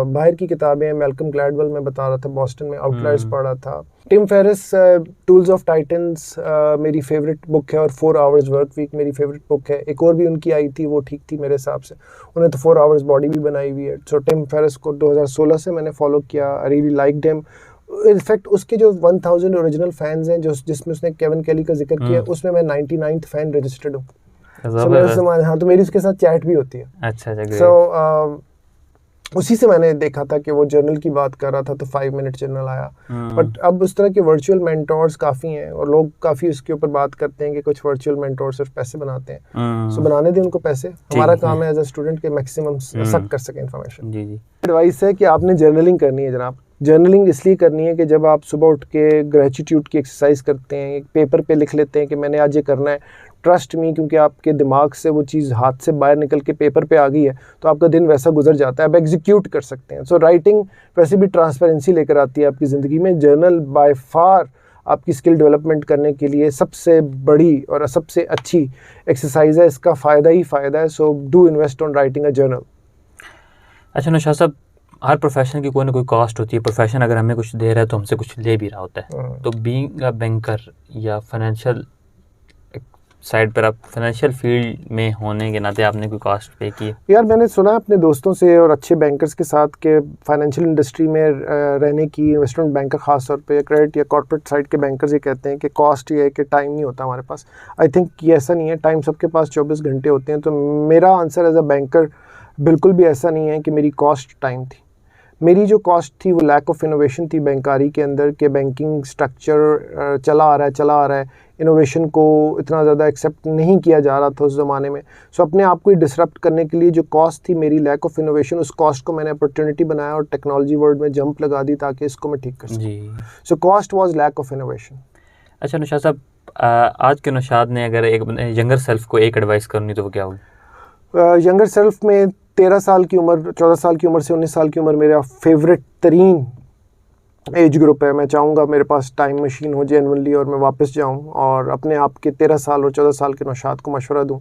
बाहर की किताबें हैं, मैल्कम ग्लैडवेल मैं बता रहा था, बॉस्टन में आउटलायर्स पढ़ रहा था। Tim Ferriss tools of titans मेरी फेवरेट बुक है, और 4 आवर्स वर्क वीक मेरी फेवरेट बुक है। एक और भी उनकी आई थी, वो ठीक थी मेरे हिसाब से, उन्हें तो 4 आवर्स बॉडी भी बनाई हुई है। सो टिम फेरिस को 2016 से मैंने फॉलो किया, I really liked him. In fact उसके जो 1000 ओरिजिनल फैंस हैं, जो जिसमें उसने केविन केली का जिक्र किया, उसमें मैं 99th फैन रजिस्टर्ड हूँ। हाँ, तो मेरी उसके साथ चैट भी होती है। अच्छा। सो उसी से मैंने देखा था कि वो जर्नल की बात कर रहा था, तो 5 मिनट जर्नल आया। बट अब उस तरह के वर्चुअल मेंटोर्स काफ़ी हैं, और लोग काफ़ी उसके ऊपर बात करते हैं कि कुछ वर्चुअल मेंटोर सिर्फ पैसे बनाते हैं। सो बनाने दें उनको पैसे, हमारा काम है एज अ स्टूडेंट के मैक्सिमम सक कर सके इन्फॉर्मेशन। एडवाइस है कि आपने जर्नलिंग करनी है जनाब। जर्नलिंग इसलिए करनी है कि जब आप सुबह उठ के ग्रेटिट्यूड की एक्सरसाइज करते हैं, एक पेपर पे लिख लेते हैं कि मैंने आज ये करना है, ट्रस्ट मी, क्योंकि आपके दिमाग से वो चीज़ हाथ से बाहर निकल के पेपर पे आ गई है, तो आपका दिन वैसा गुजर जाता है, आप एग्जीक्यूट कर सकते हैं। सो राइटिंग वैसे भी ट्रांसपेरेंसी लेकर आती है आपकी ज़िंदगी में। जर्नल बाय फार आपकी स्किल डेवलपमेंट करने के लिए सबसे बड़ी और सबसे अच्छी एक्सरसाइज है, इसका फ़ायदा ही फ़ायदा है। So do invest on writing a journal. अच्छा नौशाद साहब, हर प्रोफेशन की कोई ना कोई कॉस्ट होती है। प्रोफेशन अगर हमें कुछ दे रहा है तो हमसे कुछ ले भी रहा होता है। तो बीइंग अ बैंकर या फाइनेंशियल साइड पर, आप फाइनेंशियल फील्ड में होने के नाते आपने कोई कॉस्ट पे की है? यार मैंने सुना अपने दोस्तों से और अच्छे बैंकर्स के साथ के फाइनेंशियल इंडस्ट्री में रहने की, इन्वेस्टमेंट बैंकर खास तौर पे, क्रेडिट या कॉर्पोरेट साइड के बैंकर्स ये कहते हैं कि कॉस्ट ये है कि टाइम नहीं होता हमारे पास। आई थिंक ये ऐसा नहीं है, टाइम सबके पास 24 घंटे होते हैं। तो मेरा आंसर एज अ बैंकर बिल्कुल भी ऐसा नहीं है कि मेरी कॉस्ट टाइम थी। मेरी जो कॉस्ट थी वो लैक ऑफ इनोवेशन थी बैंकारी के अंदर, के बैंकिंग स्ट्रक्चर चला आ रहा है, इनोवेशन को इतना ज़्यादा एक्सेप्ट नहीं किया जा रहा था उस ज़माने में। सो अपने आप को डिसरप्ट करने के लिए जो कॉस्ट थी मेरी लैक ऑफ इनोवेशन, उस कॉस्ट को मैंने अपॉर्चुनिटी बनाया और टेक्नोलॉजी वर्ल्ड में जंप लगा दी ताकि इसको मैं ठीक कर सकूँ। So cost was lack of innovation. अच्छा नौशाद साहब, आज के नौशाद ने अगर एक यंगर सेल्फ को एक एडवाइस करनी तो वो क्या होगी? यंगर सेल्फ में 13 साल की उम्र, 14 साल की उम्र से 19 साल की उम्र मेरा फेवरेट तरीन एज ग्रुप है। मैं चाहूँगा मेरे पास टाइम मशीन हो जेन्युइनली और मैं वापस जाऊँ और अपने आप के 13 साल और 14 साल के नौशाद को मशवरा दूँ।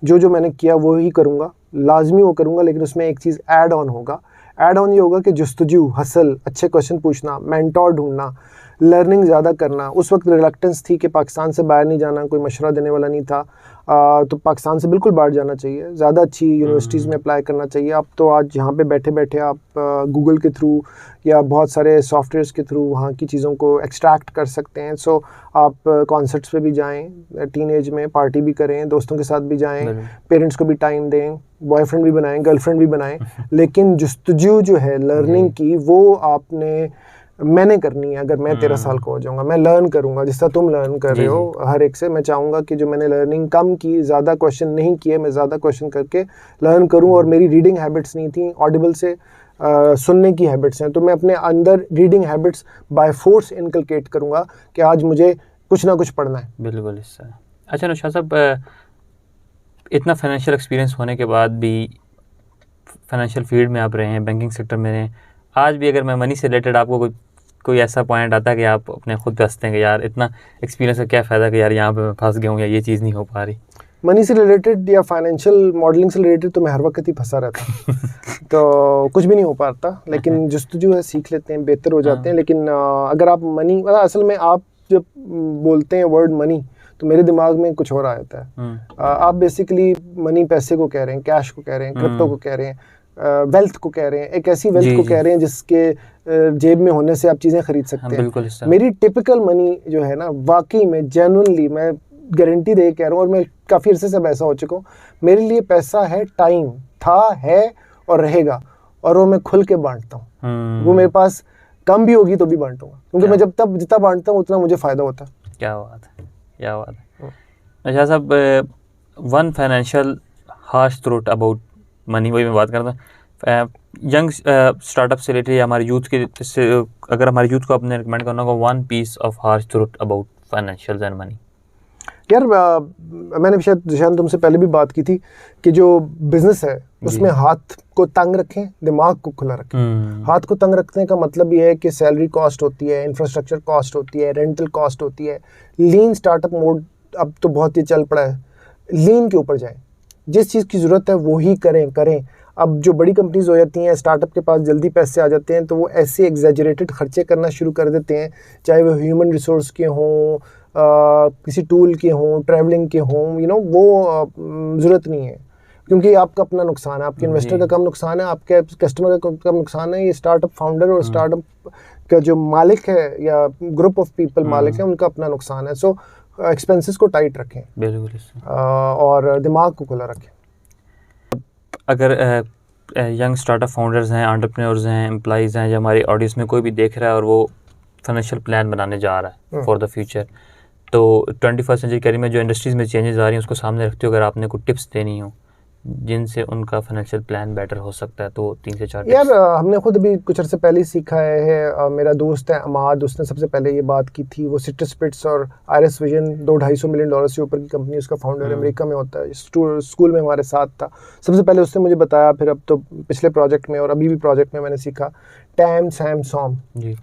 जो मैंने किया वो ही करूँगा, लाजमी वो करूँगा, लेकिन उसमें एक चीज़ ऐड ऑन होगा। ऐड ऑन ये होगा कि जुस्तजू, हसल, अच्छे क्वेश्चन पूछना, मेंटोर ढूंढना, लर्निंग ज़्यादा करना। उस वक्त रिलक्टेंस थी कि पाकिस्तान से बाहर नहीं जाना, कोई मशवरा देने वाला नहीं था। तो पाकिस्तान से बिल्कुल बाहर जाना चाहिए, ज़्यादा अच्छी यूनिवर्सिटीज़ में अप्लाई करना चाहिए। अब तो आज यहाँ पे बैठे बैठे आप गूगल के थ्रू या बहुत सारे सॉफ्टवेयर्स के थ्रू वहाँ की चीज़ों को एक्सट्रैक्ट कर सकते हैं। सो आप कॉन्सर्ट्स पे भी जाएं, टीनेज में पार्टी भी करें, दोस्तों के साथ भी जाएं, पेरेंट्स को भी टाइम दें, बॉयफ्रेंड भी बनाएं, गर्लफ्रेंड भी बनाएं, लेकिन जुस्तजू जो है लर्निंग की वो मैंने करनी है। अगर मैं 13 साल का हो जाऊंगा, मैं लर्न करूंगा जिस तरह तुम लर्न कर रहे हो हर एक से। मैं चाहूँगा कि जो मैंने लर्निंग कम की, ज़्यादा क्वेश्चन नहीं किए, मैं ज़्यादा क्वेश्चन करके लर्न करूं। और मेरी रीडिंग हैबिट्स नहीं थी, ऑडिबल से सुनने की हैबिट्स हैं, तो मैं अपने अंदर reading habits by force inculcate करूँगा कि आज मुझे कुछ ना कुछ पढ़ना है। बिल्कुल इससे। अच्छा नौशाद साहब, इतना फाइनेंशियल एक्सपीरियंस होने के बाद भी फाइनेंशियल फील्ड में आप रहे हैं, बैंकिंग सेक्टर में रहे हैं, आज भी अगर मैं मनी से रिलेटेड आपको कोई ऐसा पॉइंट आता है कि आप अपने खुद पे हंसते हैं कि यार इतना एक्सपीरियंस का क्या फ़ायदा कि यार यहाँ पे मैं फंस गया हूँ या ये चीज़ नहीं हो पा रही? मनी से रिलेटेड या फाइनेंशियल मॉडलिंग से रिलेटेड तो मैं हर वक्त ही फंसा रहता तो कुछ भी नहीं हो पाता, लेकिन जुस्तजू है, सीख लेते हैं, बेहतर हो जाते हैं। लेकिन अगर आप मनी, असल में आप जब बोलते हैं वर्ड मनी तो मेरे दिमाग में कुछ और आता है। आप बेसिकली मनी पैसे को कह रहे हैं, कैश को कह रहे हैं, क्रिप्टो को कह रहे हैं, वेल्थ को कह रहे हैं, एक ऐसी वेल्थ को कह रहे हैं जिसके जेब में होने से आप चीज़ें खरीद सकते हैं। मेरी टिपिकल मनी जो है ना, वाकई में जेन्युइनली मैं गारंटी दे कह रहा हूँ, और मैं काफ़ी अरसे से ऐसा हो चुका हूँ, मेरे लिए पैसा है, टाइम था, है और रहेगा, और वो मैं खुल के बांटता हूँ। वो मेरे पास कम भी होगी तो भी बांटूंगा, क्योंकि मैं जितना बांटता हूँ उतना मुझे फ़ायदा होता है। क्या बात है, क्या बात है। अच्छा साहब, one financial harsh truth about money, वही मैं बात करता हूँ यंग स्टार्टअप से रिलेटेड या हमारे यूथ के से, अगर हमारे यूथ को आपने रिकमेंड करना होगा one piece of harsh truth about financial and money. यार मैंने शायद जिशान तुमसे पहले भी बात की थी कि जो बिजनेस है उसमें हाथ को तंग रखें, दिमाग को खुला रखें। हाथ को तंग रखने का मतलब ये है कि सैलरी कॉस्ट होती है, इंफ्रास्ट्रक्चर कॉस्ट होती है, रेंटल कॉस्ट होती है। लीन स्टार्टअप मोड अब तो बहुत ही चल पड़ा है, लीन के ऊपर जाएं, जिस चीज़ की ज़रूरत है वो ही करें। अब जो बड़ी कंपनीज हो जाती हैं, स्टार्टअप के पास जल्दी पैसे आ जाते हैं, तो वो ऐसे एग्जैजरेटेड खर्चे करना शुरू कर देते हैं, चाहे वो ह्यूमन रिसोर्स के हों, किसी टूल के हों, ट्रैवलिंग के हों, वो ज़रूरत नहीं है, क्योंकि आपका अपना नुकसान है, आपके इन्वेस्टर का कम नुकसान है, आपके कस्टमर का कम नुकसान है। ये स्टार्टअप फाउंडर और स्टार्टअप का जो मालिक है या ग्रुप ऑफ पीपल मालिक है, उनका अपना नुकसान है। सो एक्सपेंसेस को टाइट रखें, बिल्कुल, और दिमाग को खुला रखें। अगर यंग स्टार्टअप फाउंडर्स हैं, एंटरप्रेन्योर्स हैं, एम्प्लॉइज़ हैं, या हमारी ऑडियंस में कोई भी देख रहा है और वो फाइनेंशियल प्लान बनाने जा रहा है फॉर द फ्यूचर, तो 21st सेंचुरी कैरियर में जो इंडस्ट्रीज़ में चेंजेस आ रही हैं उसको सामने रखते हो, अगर आपने कुछ टिप्स देनी हो जिनसे उनका फाइनेंशियल प्लान बेटर हो सकता है, तो 3 से 4 यार हमने खुद भी कुछ अर्से पहले ही सीखा है। मेरा दोस्त है अमाद, उसने सबसे पहले ये बात की थी। वो सिट्रसपिट्स और आयरिस विजन $250 मिलियन से ऊपर की कंपनी, उसका फाउंडर अमेरिका में होता है, स्कूल में हमारे साथ था। सबसे पहले उसने मुझे बताया, फिर अब तो पिछले प्रोजेक्ट में और अभी भी प्रोजेक्ट में मैंने सीखा टैम सैम सॉम जी,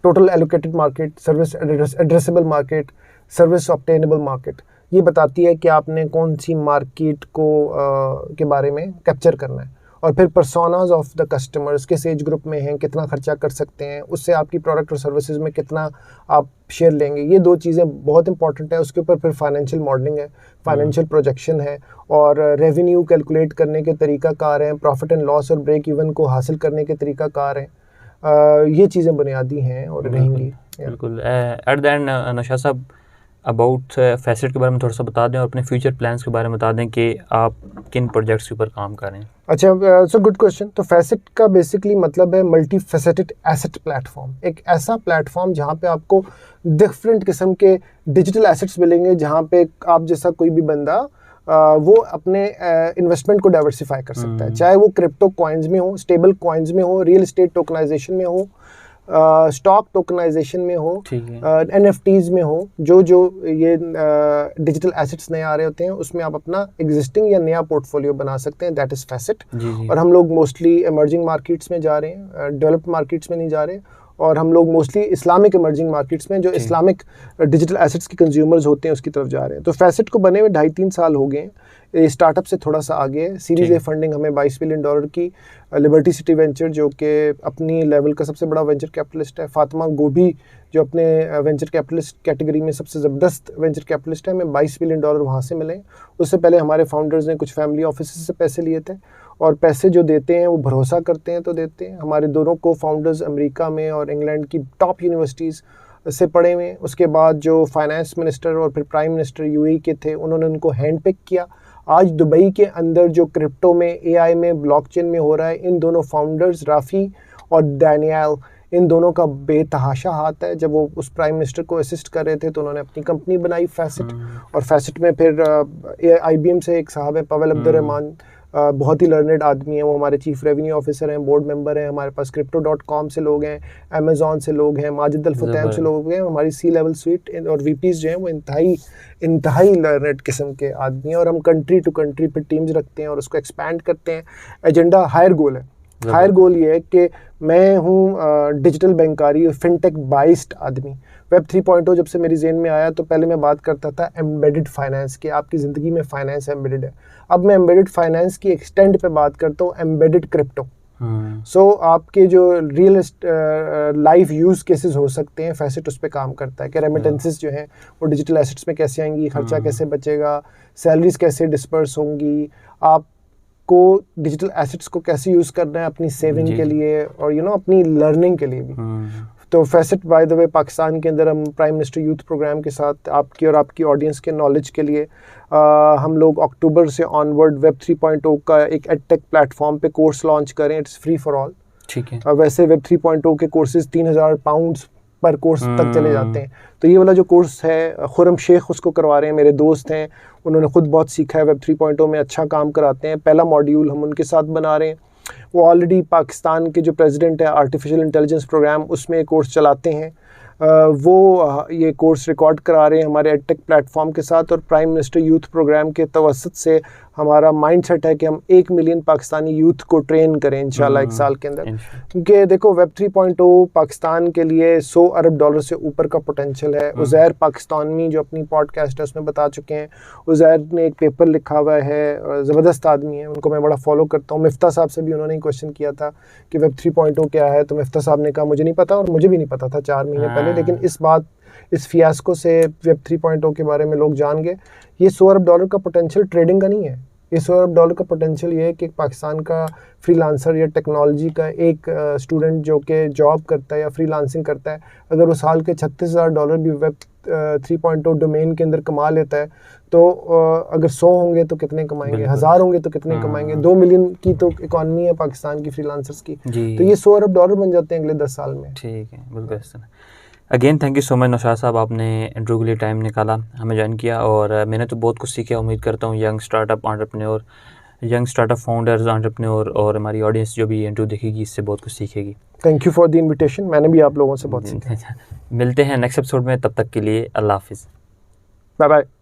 total allocated market, service addressable market, service obtainable market. ये बताती है कि आपने कौन सी मार्केट को के बारे में कैप्चर करना है, और फिर पर्सोनाज ऑफ द कस्टमर्स, किस एज ग्रुप में हैं, कितना खर्चा कर सकते हैं, उससे आपकी प्रोडक्ट और सर्विसेज में कितना आप शेयर लेंगे। ये 2 चीज़ें बहुत इंपॉर्टेंट है। उसके ऊपर फिर फाइनेंशियल मॉडलिंग है, फाइनेंशियल प्रोजेक्शन है, और रेवेन्यू कैलकुलेट करने के तरीका कार हैं, प्रॉफिट एंड लॉस और ब्रेक इवन को हासिल करने के तरीका कार हैं। ये चीज़ें बुनियादी हैं और रहेंगी। बिल्कुल। एट द एंड नौशाद साहब, अबाउट फैसेट के बारे में थोड़ा सा बता दें और अपने फ्यूचर प्लान्स के बारे में बता दें कि आप किन प्रोजेक्ट्स के ऊपर काम कर रहे हैं। अच्छा, सो गुड क्वेश्चन। तो फैसेट का बेसिकली मतलब है मल्टी फैसेटेड एसेट प्लेटफॉर्म। एक ऐसा प्लेटफॉर्म जहाँ पे आपको डिफरेंट किस्म के डिजिटल एसेट्स मिलेंगे, जहाँ पे आप जैसा कोई भी बंदा वो अपने इन्वेस्टमेंट को डाइवर्सिफाई कर सकता है, चाहे वो क्रिप्टो कॉइन्स में हो, स्टेबल कॉइन्स में हो, रियल एस्टेट टोकनाइजेशन में हो, स्टॉक टोकनाइजेशन में हो, NFTs में हो। जो ये डिजिटल एसेट्स नए आ रहे होते हैं, उसमें आप अपना एग्जिस्टिंग या नया पोर्टफोलियो बना सकते हैं, दैट इज़ फैसेट। और हम लोग मोस्टली इमर्जिंग मार्केट्स में जा रहे हैं, डेवलप्ड मार्केट्स में नहीं जा रहे। और हम लोग मोस्टली इस्लामिक इमर्जिंग मार्केट्स में, जो इस्लामिक डिजिटल एसेट्स के कंज्यूमर्स होते हैं, उसकी तरफ जा रहे हैं। तो फैसेट को बने हुए 2.5-3 साल हो गए हैं। ये स्टार्टअप से थोड़ा सा आगे है। सीरीज ए फंडिंग हमें $22 मिलियन की लिबर्टी सिटी वेंचर, जो कि अपनी लेवल का सबसे बड़ा वेंचर कैपिटलिस्ट है, फातिमा गोभी जो अपने वेंचर कैपिटलिस्ट कैटेगरी में सबसे ज़बरदस्त वेंचर कैपिटलिस्ट है, हमें $22 मिलियन वहाँ से मिले। उससे पहले हमारे फाउंडर्स ने कुछ फैमिली ऑफिस से पैसे लिए थे, और पैसे जो देते हैं वो भरोसा करते हैं तो देते हैं। हमारे दोनों को फाउंडर्स अमेरिका में और इंग्लैंड की टॉप यूनिवर्सिटीज़ से पढ़े हुए। उसके बाद जो फाइनेंस मिनिस्टर और फिर प्राइम मिनिस्टर UAE के थे, उन्होंने उनको हैंड पिक किया। आज दुबई के अंदर जो क्रिप्टो में, AI में, ब्लॉकचेन में हो रहा है, इन दोनों फाउंडर्स राफ़ी और डैनियल, इन दोनों का बेतहाशा हाथ है। जब वो उस प्राइम मिनिस्टर को असिस्ट कर रहे थे तो उन्होंने अपनी कंपनी बनाई फैसेट, और फैसेट में फिर IBM से एक साहब है पवेल अब्दुर्रहमान, बहुत ही लर्नेड आदमी है, वो हमारे चीफ रेवेन्यू ऑफिसर हैं, बोर्ड मेंबर हैं। हमारे पास crypto.com से लोग हैं, अमेज़ॉन से लोग हैं, माजिद अल फतैम से लोग हैं। हमारी C-लेवल स्वीट और VPs जो हैं वो इंतहाई लर्नेड किस्म के आदमी हैं। और हम कंट्री टू कंट्री पे टीम्स रखते हैं और उसको एक्सपैंड करते हैं। एजेंडा हायर गोल है। हायर गोल ये है कि मैं हूँ डिजिटल बैंकारी, फिनटेक बाइस्ड आदमी। वेब 3.0 जब से मेरी जेन में आया, तो पहले मैं बात करता था एम्बेडेड फाइनेंस की, आपकी ज़िंदगी में फाइनेंस एम्बेडेड है। अब मैं एम्बेडेड फाइनेंस की एक्सटेंड पे बात करता हूँ, एम्बेडेड क्रिप्टो। सो आपके जो रियल लाइफ यूज़ केसेस हो सकते हैं, फैसेट उस पर काम करता है कि रेमिटेंसेस जो हैं वो डिजिटल एसेट्स में कैसे आएंगी, खर्चा कैसे बचेगा, सैलरीज कैसे डिस्पर्स होंगी, आप को डिजिटल एसेट्स को कैसे यूज़ करना है अपनी सेविंग के लिए और अपनी लर्निंग के लिए भी। तो facet by the way Pakistan के अंदर हम प्राइम मिनिस्टर यूथ प्रोग्राम के साथ आपकी और आपकी ऑडियंस के नॉलेज के लिए हम लोग अक्टूबर से ऑनवर्ड वेब 3.0 का एक एडटेक प्लेटफॉर्म पे कोर्स लॉन्च करें। It's free for all. ठीक है। वैसे वेब 3.0 के कोर्सेज £3,000 पर कोर्स तक चले जाते हैं। तो ये वाला जो कोर्स है खुरम शेख उसको करवा रहे हैं, मेरे दोस्त हैं, उन्होंने खुद बहुत सीखा है, वेब 3.0 में अच्छा काम कराते हैं। पहला मॉड्यूल हम उनके साथ बना रहे हैं। वो ऑलरेडी पाकिस्तान के जो प्रेसिडेंट है आर्टिफिशियल इंटेलिजेंस प्रोग्राम उसमें कोर्स चलाते हैं। वो ये कोर्स रिकॉर्ड करा रहे हैं हमारे एडटेक प्लेटफॉर्म के साथ, और प्राइम मिनिस्टर यूथ प्रोग्राम के तवसत से हमारा माइंडसेट है कि हम 1 मिलियन पाकिस्तानी यूथ को ट्रेन करें इंशाल्लाह 1 साल के अंदर। क्योंकि देखो वेब 3.0 पाकिस्तान के लिए $100 अरब से ऊपर का पोटेंशियल है। उज़ैर पाकिस्तानी जो अपनी पॉडकास्ट है उसमें बता चुके हैं। उज़ैर ने एक पेपर लिखा हुआ है, ज़बरदस्त आदमी है, उनको मैं बड़ा फॉलो करता हूँ। मिफ्ता साहब से भी उन्होंने क्वेश्चन किया था कि वेब 3.0 क्या है, तो मिफ्ता साहब ने कहा मुझे नहीं पता, और मुझे भी नहीं पता था 4 महीने पहले, लेकिन इस फियास्को से वेब 3.0 के बारे में लोग जान गए। ये $100 अरब का पोटेंशियल ट्रेडिंग का नहीं है, ये $100 अरब का पोटेंशियल ये है कि पाकिस्तान का फ्रीलांसर या टेक्नोलॉजी का एक स्टूडेंट जो कि जॉब करता है या फ्रीलांसिंग करता है, अगर वो साल के $36,000 भी वेब 3.0 डोमेन के अंदर कमा लेता है, तो अगर 100 होंगे तो कितने कमाएंगे, 1000 होंगे तो कितने कमाएंगे, 2 मिलियन की तो इकॉनमी है पाकिस्तान की फ्रीलांसर्स की, तो ये $100 अरब बन जाते हैं अगले 10 साल में। ठीक है, बिल्कुल। Again thank you so much Naushad साहब, आपने इंटरव्यू के लिए टाइम निकाला, हमें ज्वाइन किया, और मैंने तो बहुत कुछ सीखा। उम्मीद करता हूँ young startup entrepreneur, young startup founders, entrepreneur और हमारी ऑडियंस जो भी इंटरव्यू देखेगी इससे बहुत कुछ सीखेगी। Thank you for the invitation, मैंने भी आप लोगों से बहुत सीखा। मिलते हैं नेक्स्ट एपिसोड में, तब तक के लिए अल्लाह हाफिज़, बाय बाय।